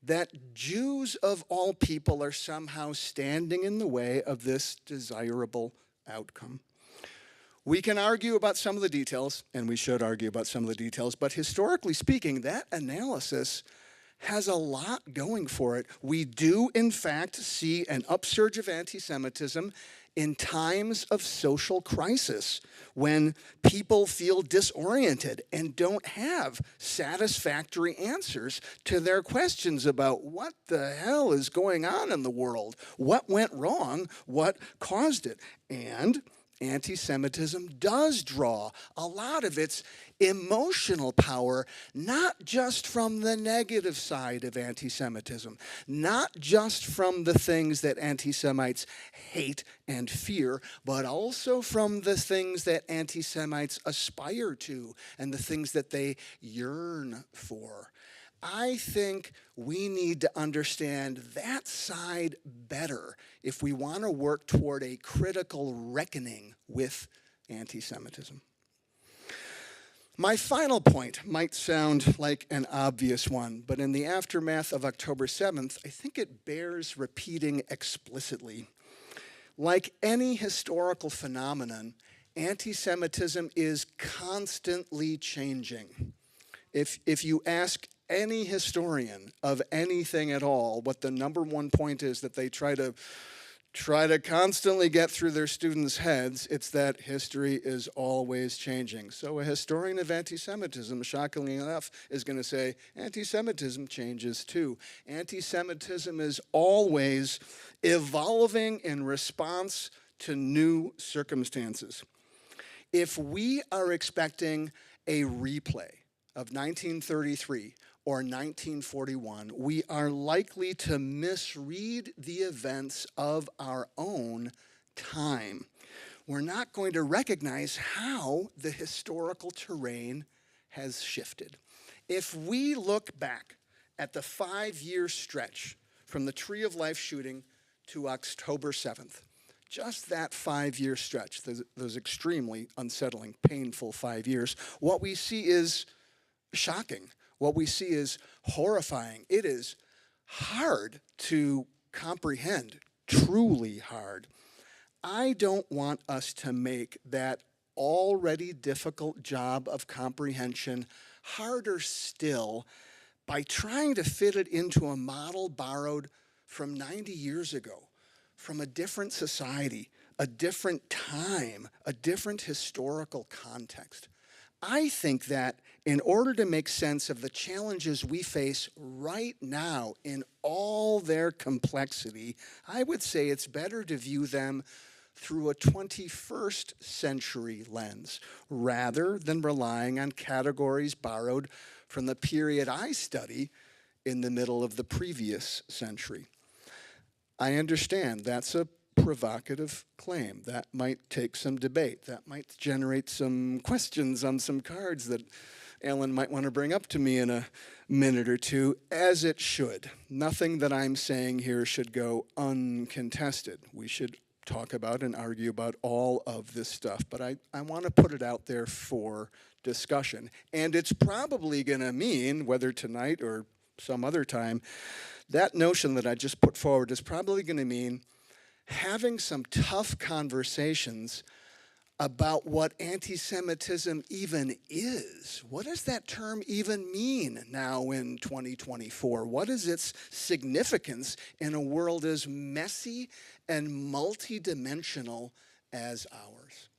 Speaker 1: that Jews of all people are somehow standing in the way of this desirable outcome. We can argue about some of the details, and we should argue about some of the details, but historically speaking, that analysis has a lot going for it. We do, in fact, see an upsurge of anti-Semitism in times of social crisis, when people feel disoriented and don't have satisfactory answers to their questions about what the hell is going on in the world, what went wrong, what caused it. And anti-Semitism does draw a lot of its emotional power, not just from the negative side of anti-Semitism, not just from the things that anti-Semites hate and fear, but also from the things that anti-Semites aspire to and the things that they yearn for. I think we need to understand that side better if we want to work toward a critical reckoning with anti-Semitism. My final point might sound like an obvious one, but in the aftermath of October 7th, I think it bears repeating explicitly. Like any historical phenomenon, anti-Semitism is constantly changing. If you ask any historian of anything at all, what the number one point is that they try to constantly get through their students' heads, it's that history is always changing. So a historian of anti-Semitism, shockingly enough, is going to say anti-Semitism changes too. Anti-Semitism is always evolving in response to new circumstances. If we are expecting a replay of 1933 or 1941, we are likely to misread the events of our own time. We're not going to recognize how the historical terrain has shifted. If we look back at the 5-year stretch from the Tree of Life shooting to October 7th, just that 5-year stretch, those extremely unsettling, painful 5 years, what we see is shocking. What we see is horrifying. It is hard to comprehend, truly hard. I don't want us to make that already difficult job of comprehension harder still by trying to fit it into a model borrowed from 90 years ago, from a different society, a different time, a different historical context. I think that in order to make sense of the challenges we face right now in all their complexity, I would say it's better to view them through a 21st century lens, rather than relying on categories borrowed from the period I study in the middle of the previous century. I understand that's a provocative claim. That might take some debate. That might generate some questions on some cards that Ellen might want to bring up to me in a minute or two, as it should. Nothing that I'm saying here should go uncontested. We should talk about and argue about all of this stuff, but I want to put it out there for discussion. And it's probably going to mean, whether tonight or some other time, that notion that I just put forward is probably going to mean having some tough conversations about what anti-Semitism even is. What does that term even mean now in 2024? What is its significance in a world as messy and multidimensional as ours?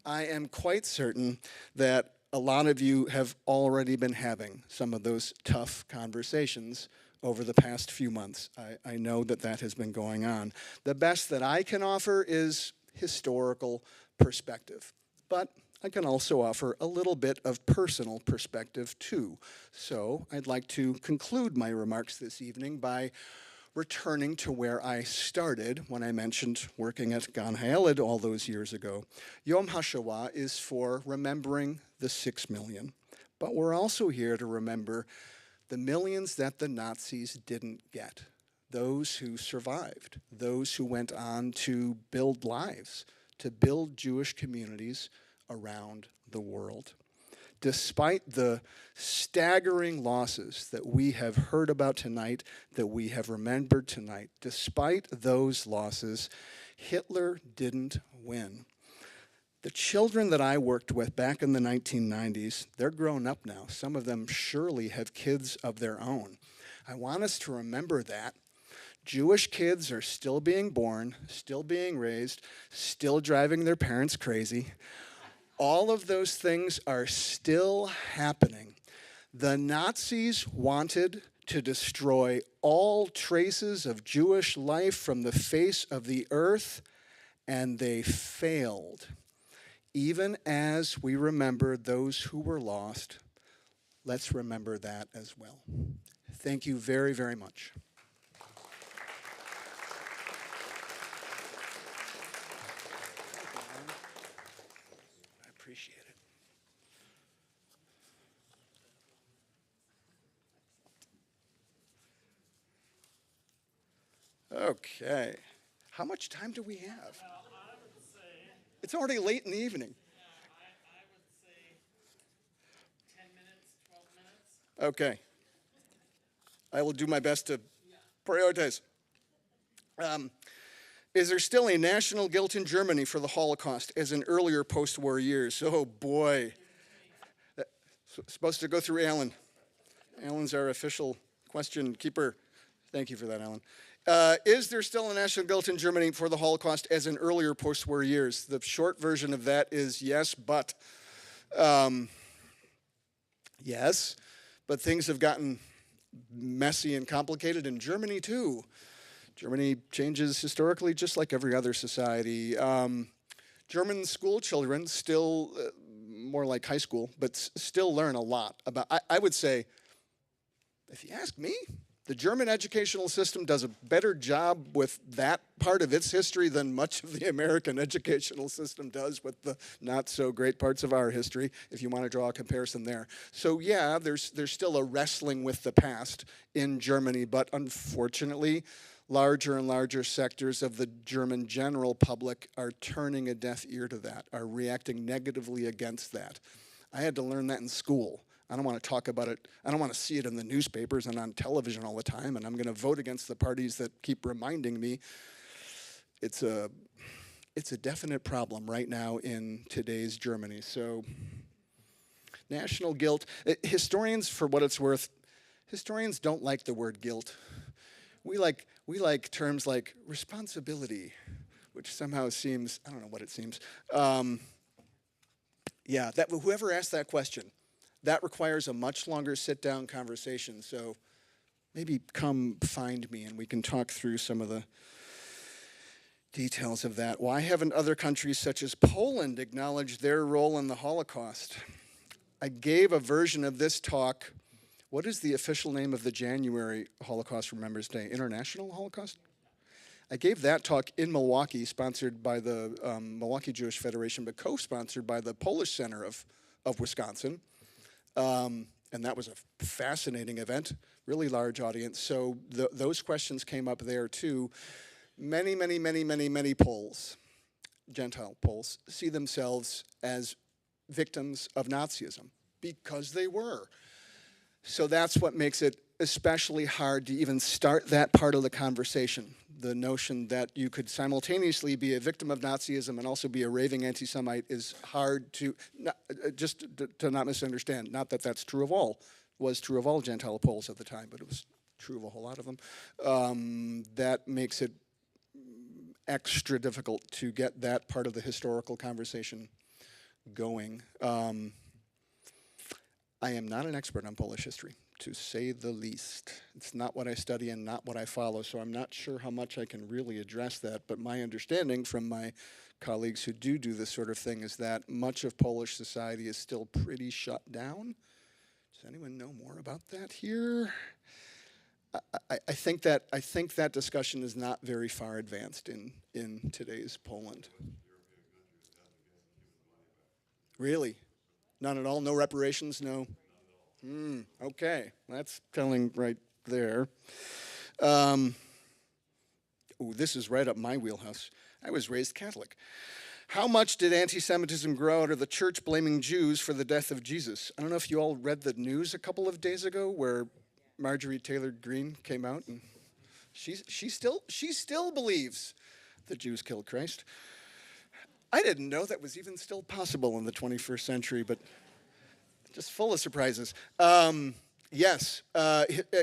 Speaker 1: I am quite certain that a lot of you have already been having some of those tough conversations over the past few months. I know that that has been going on. The best that I can offer is historical perspective, but I can also offer a little bit of personal perspective too. So I'd like to conclude my remarks this evening by returning to where I started when I mentioned working at Gan Haeled all those years ago. Yom HaShoah is for remembering the 6 million, but we're also here to remember the millions that the Nazis didn't get, those who survived, those who went on to build lives, to build Jewish communities around the world. despite the staggering losses that we have heard about tonight, that we have remembered tonight, despite those losses, Hitler didn't win. The children that I worked with back in the 1990s, they're grown up now. Some of them surely have kids of their own. I want us to remember that. Jewish kids are still being born, still being raised, still driving their parents crazy. All of those things are still happening. The Nazis wanted to destroy all traces of Jewish life from the face of the earth, and they failed. Even as we remember those who were lost, let's remember that as well. Thank you very, very much. I appreciate it. Okay. How much time do we have? It's already late in the evening. Okay. I will do my best to prioritize. Is there still a national guilt in Germany for the Holocaust as in earlier post-war years? Oh boy. Supposed to go through Alan. Alan's our official question keeper. Thank you for that, Alan. Is there still a national guilt in Germany for the Holocaust as in earlier post-war years? The short version of that is yes, but. Yes, but things have gotten messy and complicated in Germany too. Germany changes historically just like every other society. German school children still, more like high school, but still learn a lot about, I would say, if you ask me, the German educational system does a better job with that part of its history than much of the American educational system does with the not so great parts of our history, if you want to draw a comparison there. So yeah, there's still a wrestling with the past in Germany, but unfortunately, larger and larger sectors of the German general public are turning a deaf ear to that, are reacting negatively against that. I had to learn that in school. I don't want to talk about it. I don't want to see it in the newspapers and on television all the time, and I'm going to vote against the parties that keep reminding me. It's a definite problem right now in today's Germany. So national guilt. Historians, for what it's worth, historians don't like the word guilt. We like terms like responsibility, which somehow seems, I don't know what it seems. Yeah, whoever asked that question, that requires a much longer sit-down conversation. So maybe come find me and we can talk through some of the details of that. Why haven't other countries such as Poland acknowledged their role in the Holocaust? I gave a version of this talk. What is the official name of the January Holocaust Remembrance Day? International Holocaust? I gave that talk in Milwaukee, sponsored by the Milwaukee Jewish Federation, but co-sponsored by the Polish Center of Wisconsin. And that was a fascinating event, really large audience. So those questions came up there too. Many Poles, Gentile Poles, see themselves as victims of Nazism because they were. So that's what makes it especially hard to even start that part of the conversation. The notion that you could simultaneously be a victim of Nazism and also be a raving anti-Semite is hard to, just to not misunderstand. Not that that's true of all, was true of all Gentile Poles at the time, but it was true of a whole lot of them. That makes it extra difficult to get that part of the historical conversation going. I am not an expert on Polish history, to say the least. It's not what I study and not what I follow, so I'm not sure how much I can really address that, but my understanding from my colleagues who do this sort of thing is that much of Polish society is still pretty shut down. Does anyone know more about that here? I think that discussion is not very far advanced in today's Poland. Really? None at all? No reparations? No? Okay, that's telling right there. This is right up my wheelhouse. I was raised Catholic. How much did anti-Semitism grow out of the church blaming Jews for the death of Jesus? I don't know if you all read the news a couple of days ago where Marjorie Taylor Greene came out and she still believes the Jews killed Christ. I didn't know that was even still possible in the 21st century, but just full of surprises. Yes,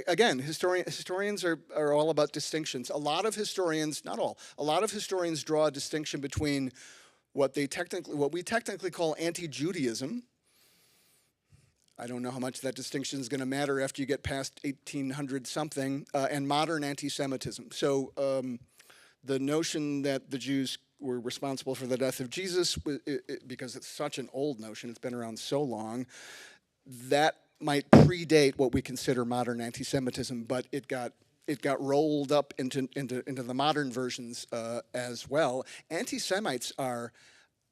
Speaker 1: again, historians are all about distinctions. A lot of historians, not all, a lot of historians draw a distinction between what we technically call anti-Judaism. I don't know how much that distinction is going to matter after you get past 1800 something, and modern anti-Semitism. So the notion that the Jews were responsible for the death of Jesus, because it's such an old notion, it's been around so long, that might predate what we consider modern anti-Semitism, but it got rolled up into the modern versions as well. Anti-Semites are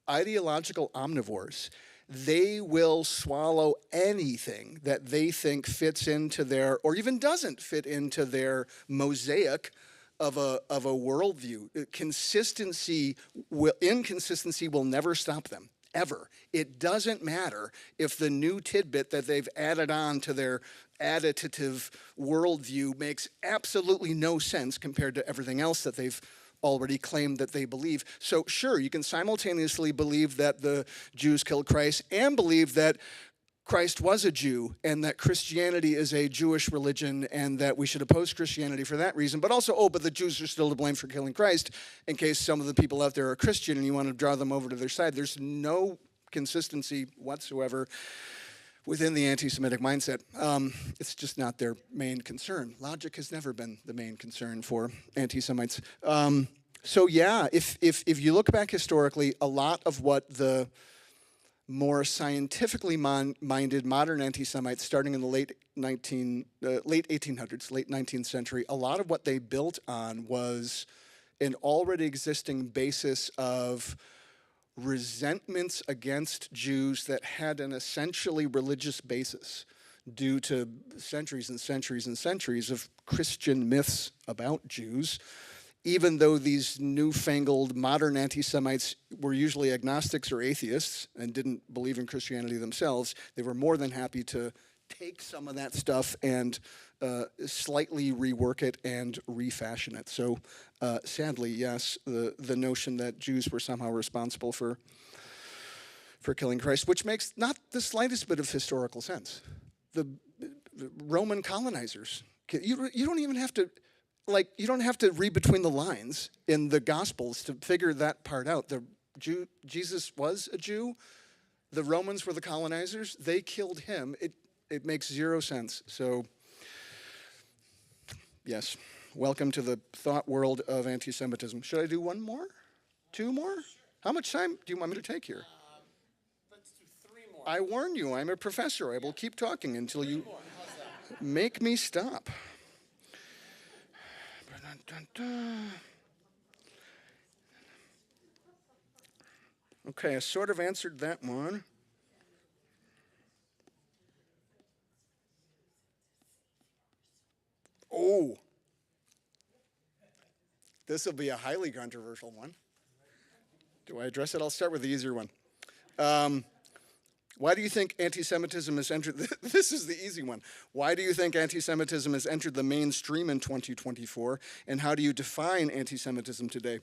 Speaker 1: ideological omnivores. They will swallow anything that they think fits into their, or even doesn't fit into their mosaic of a worldview. Inconsistency will never stop them, ever. It doesn't matter if the new tidbit that they've added on to their additive worldview makes absolutely no sense compared to everything else that they've already claimed that they believe. So sure, you can simultaneously believe that the Jews killed Christ and believe that Christ was a Jew and that Christianity is a Jewish religion and that we should oppose Christianity for that reason, but also, but the Jews are still to blame for killing Christ in case some of the people out there are Christian and you want to draw them over to their side. There's no consistency whatsoever within the anti-Semitic mindset. It's just not their main concern. Logic has never been the main concern for anti-Semites. So yeah, if you look back historically, a lot of what the more scientifically minded modern anti-Semites, starting in the late 1800s, late 19th century, a lot of what they built on was an already existing basis of resentments against Jews that had an essentially religious basis due to centuries and centuries and centuries of Christian myths about Jews. Even though these newfangled modern anti-Semites were usually agnostics or atheists and didn't believe in Christianity themselves, they were more than happy to take some of that stuff and slightly rework it and refashion it. So sadly, yes, the notion that Jews were somehow responsible for killing Christ, which makes not the slightest bit of historical sense. The Roman colonizers, you don't even have to, you don't have to read between the lines in the Gospels to figure that part out. Jesus was a Jew. The Romans were the colonizers. They killed him. It makes zero sense. So, yes, welcome to the thought world of anti-Semitism. Should I do one more? Two more? How much time do you want me to take here?
Speaker 6: Let's do 3 more.
Speaker 1: I warn you, I'm a professor. I will keep talking until you make me stop. Okay, I sort of answered that one. Oh, this will be a highly controversial one. Do I address it? I'll start with the easier one. Why do you think anti-Semitism has entered, this is the easy one. Why do you think anti-Semitism has entered the mainstream in 2024, and how do you define anti-Semitism today?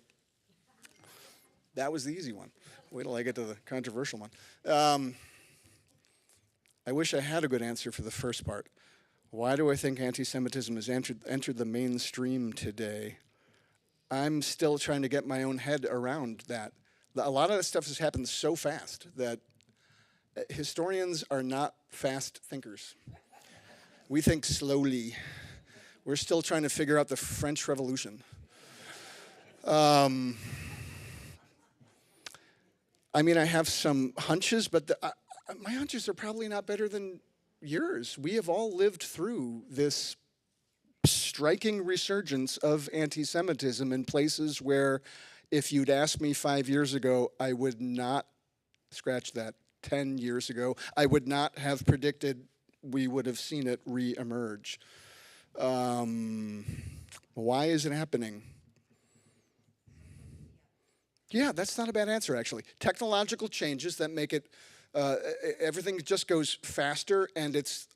Speaker 1: That was the easy one. Wait till I get to the controversial one. I wish I had a good answer for the first part. Why do I think anti-Semitism has entered the mainstream today? I'm still trying to get my own head around that. A lot of that stuff has happened so fast that historians are not fast thinkers. We think slowly. We're still trying to figure out the French Revolution. I mean, I have some hunches, but my hunches are probably not better than yours. We have all lived through this striking resurgence of anti-Semitism in places where if you'd asked me 5 years ago, I would not, scratch that, 10 years ago, I would not have predicted we would have seen it re-emerge. Why is it happening? Yeah, that's not a bad answer, actually. Technological changes that make it, everything just goes faster and it's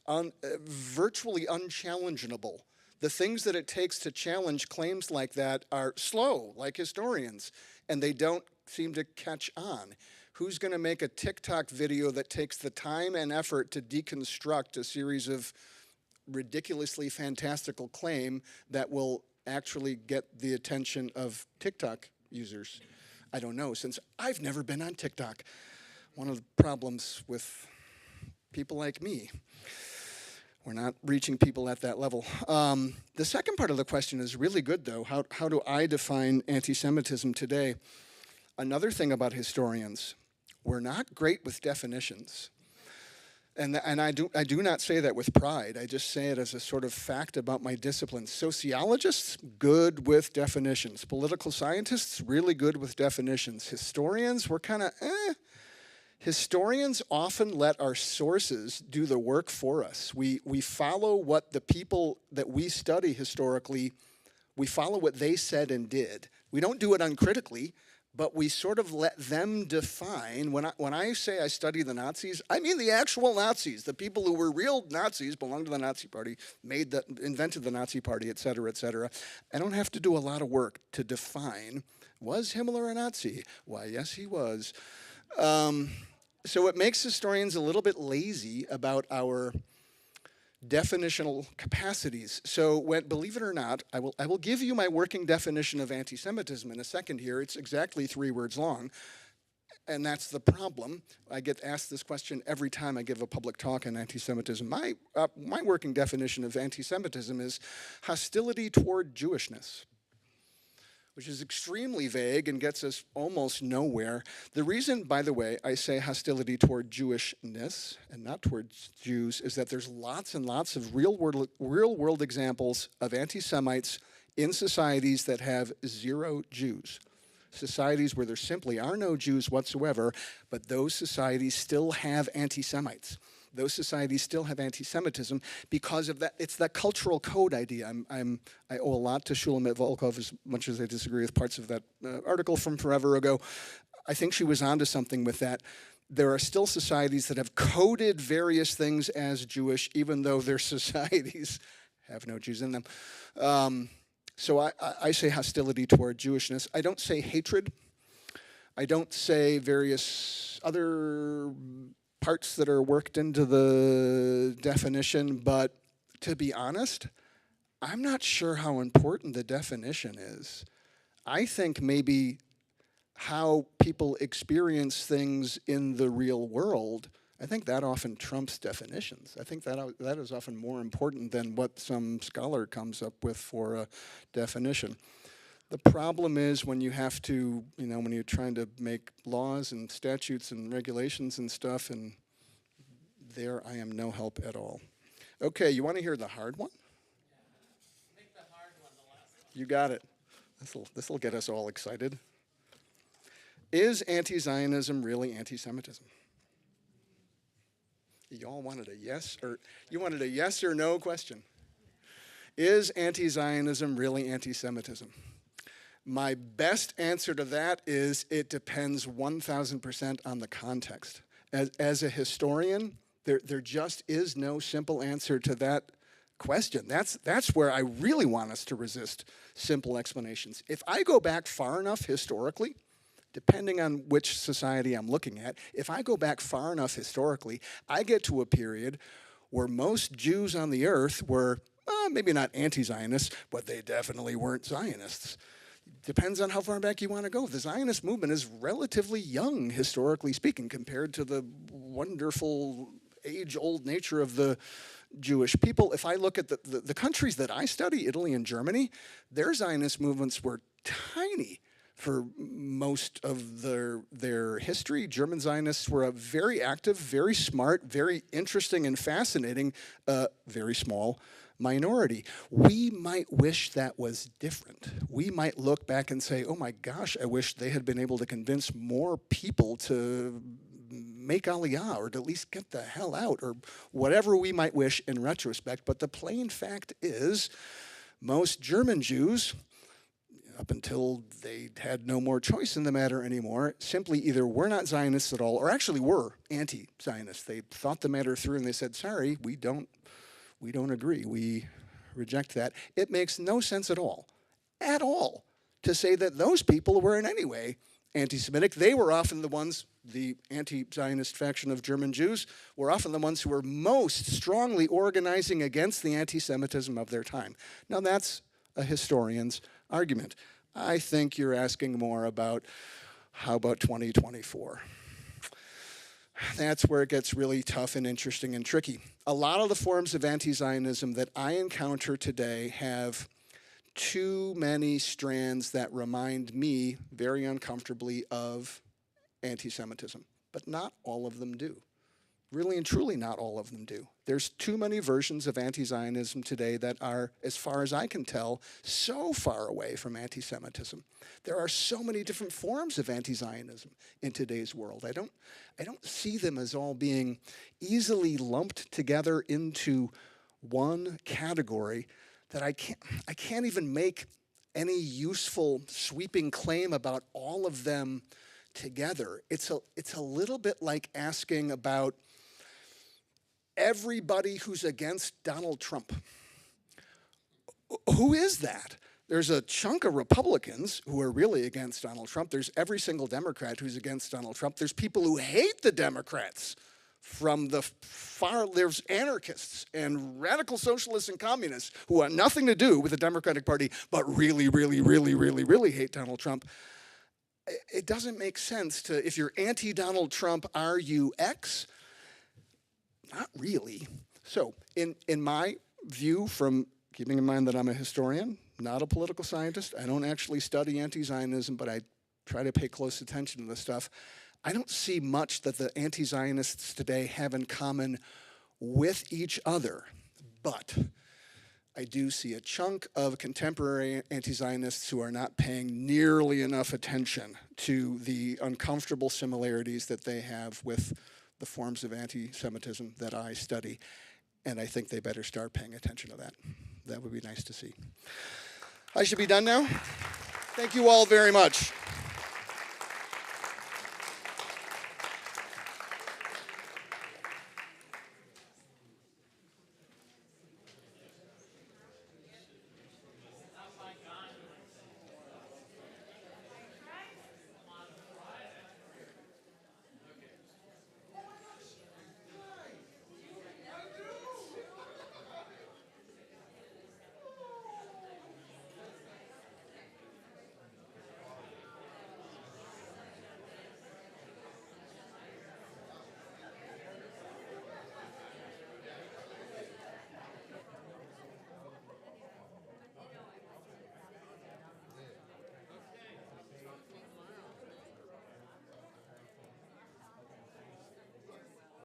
Speaker 1: virtually unchallengeable. The things that it takes to challenge claims like that are slow, like historians, and they don't seem to catch on. Who's going to make a TikTok video that takes the time and effort to deconstruct a series of ridiculously fantastical claim that will actually get the attention of TikTok users? I don't know, since I've never been on TikTok. One of the problems with people like me, we're not reaching people at that level. The second part of the question is really good, though. How do I define anti-Semitism today? Another thing about historians, we're not great with definitions. And I do not say that with pride. I just say it as a sort of fact about my discipline. Sociologists, good with definitions. Political scientists, really good with definitions. Historians, we're kind of Historians often let our sources do the work for us. We follow what the people that we study historically, we follow what they said and did. We don't do it uncritically, but we sort of let them define. When I say I study the Nazis, I mean the actual Nazis, the people who were real Nazis, belonged to the Nazi Party, invented the Nazi Party, et cetera, et cetera. I don't have to do a lot of work to define, was Himmler a Nazi? Why, yes, he was. So it makes historians a little bit lazy about our definitional capacities. So believe it or not, I will give you my working definition of anti-Semitism in a second here. It's exactly 3 words long, and that's the problem. I get asked this question every time I give a public talk on anti-Semitism. My working definition of anti-Semitism is hostility toward Jewishness, which is extremely vague and gets us almost nowhere. The reason, by the way, I say hostility toward Jewishness and not towards Jews is that there's lots and lots of real world examples of anti-Semites in societies that have 0 Jews. Societies where there simply are no Jews whatsoever, but those societies still have anti-Semites. Those societies still have anti-Semitism because of that. It's that cultural code idea. I owe a lot to Shulamit Volkov, as much as I disagree with parts of that article from forever ago. I think she was onto something with that. There are still societies that have coded various things as Jewish, even though their societies have no Jews in them. So I say hostility toward Jewishness. I don't say hatred. I don't say various other parts that are worked into the definition, but to be honest, I'm not sure how important the definition is. I think maybe how people experience things in the real world, I think that often trumps definitions. I think that is often more important than what some scholar comes up with for a definition. The problem is when you have to, when you're trying to make laws and statutes and regulations and stuff, and there I am no help at all. Okay, you want to hear the hard one? Make the hard one the last one. You got it. This'll get us all excited. Is anti-Zionism really anti-Semitism? Y'all wanted a yes or no question. Is anti-Zionism really anti-Semitism? My best answer to that is it depends 1,000% on the context. As a historian, there just is no simple answer to that question. That's where I really want us to resist simple explanations. If I go back far enough historically, depending on which society I'm looking at, if I go back far enough historically, I get to a period where most Jews on the earth were, maybe not anti-Zionists, but they definitely weren't Zionists. Depends on how far back you want to go. The Zionist movement is relatively young, historically speaking, compared to the wonderful age-old nature of the Jewish people. If I look at the countries that I study, Italy and Germany, their Zionist movements were tiny for most of their history. German Zionists were a very active, very smart, very interesting and fascinating, very small minority. We might wish that was different. We might look back and say, oh my gosh, I wish they had been able to convince more people to make Aliyah or to at least get the hell out or whatever we might wish in retrospect. But the plain fact is most German Jews, up until they had no more choice in the matter anymore, simply either were not Zionists at all, or actually were anti-Zionists. They thought the matter through and they said, sorry, we don't agree. We reject that. It makes no sense at all, to say that those people were in any way anti-Semitic. They were often the ones, the anti-Zionist faction of German Jews, were often the ones who were most strongly organizing against the anti-Semitism of their time. Now that's a historian's argument. I think you're asking more about, how about 2024? That's where it gets really tough and interesting and tricky. A lot of the forms of anti-Zionism that I encounter today have too many strands that remind me very uncomfortably of anti-Semitism, but not all of them do. Really and truly not all of them do. There's too many versions of anti-Zionism today that are, as far as I can tell, so far away from anti-Semitism. There are so many different forms of anti-Zionism in today's world. I don't see them as all being easily lumped together into one category that I can't even make any useful sweeping claim about all of them together. It's a little bit like asking about everybody who's against Donald Trump. Who is that? There's a chunk of Republicans who are really against Donald Trump. There's every single Democrat who's against Donald Trump. There's people who hate the Democrats. From the far, there's anarchists and radical socialists and communists who have nothing to do with the Democratic Party, but really, really, really, really, really hate Donald Trump. It doesn't make sense to, if you're anti-Donald Trump, are you X? Not really. So in my view, from keeping in mind that I'm a historian, not a political scientist, I don't actually study anti-Zionism, but I try to pay close attention to this stuff. I don't see much that the anti-Zionists today have in common with each other, but I do see a chunk of contemporary anti-Zionists who are not paying nearly enough attention to the uncomfortable similarities that they have with the forms of anti-Semitism that I study, and I think they better start paying attention to that. That would be nice to see. I should be done now. Thank you all very much.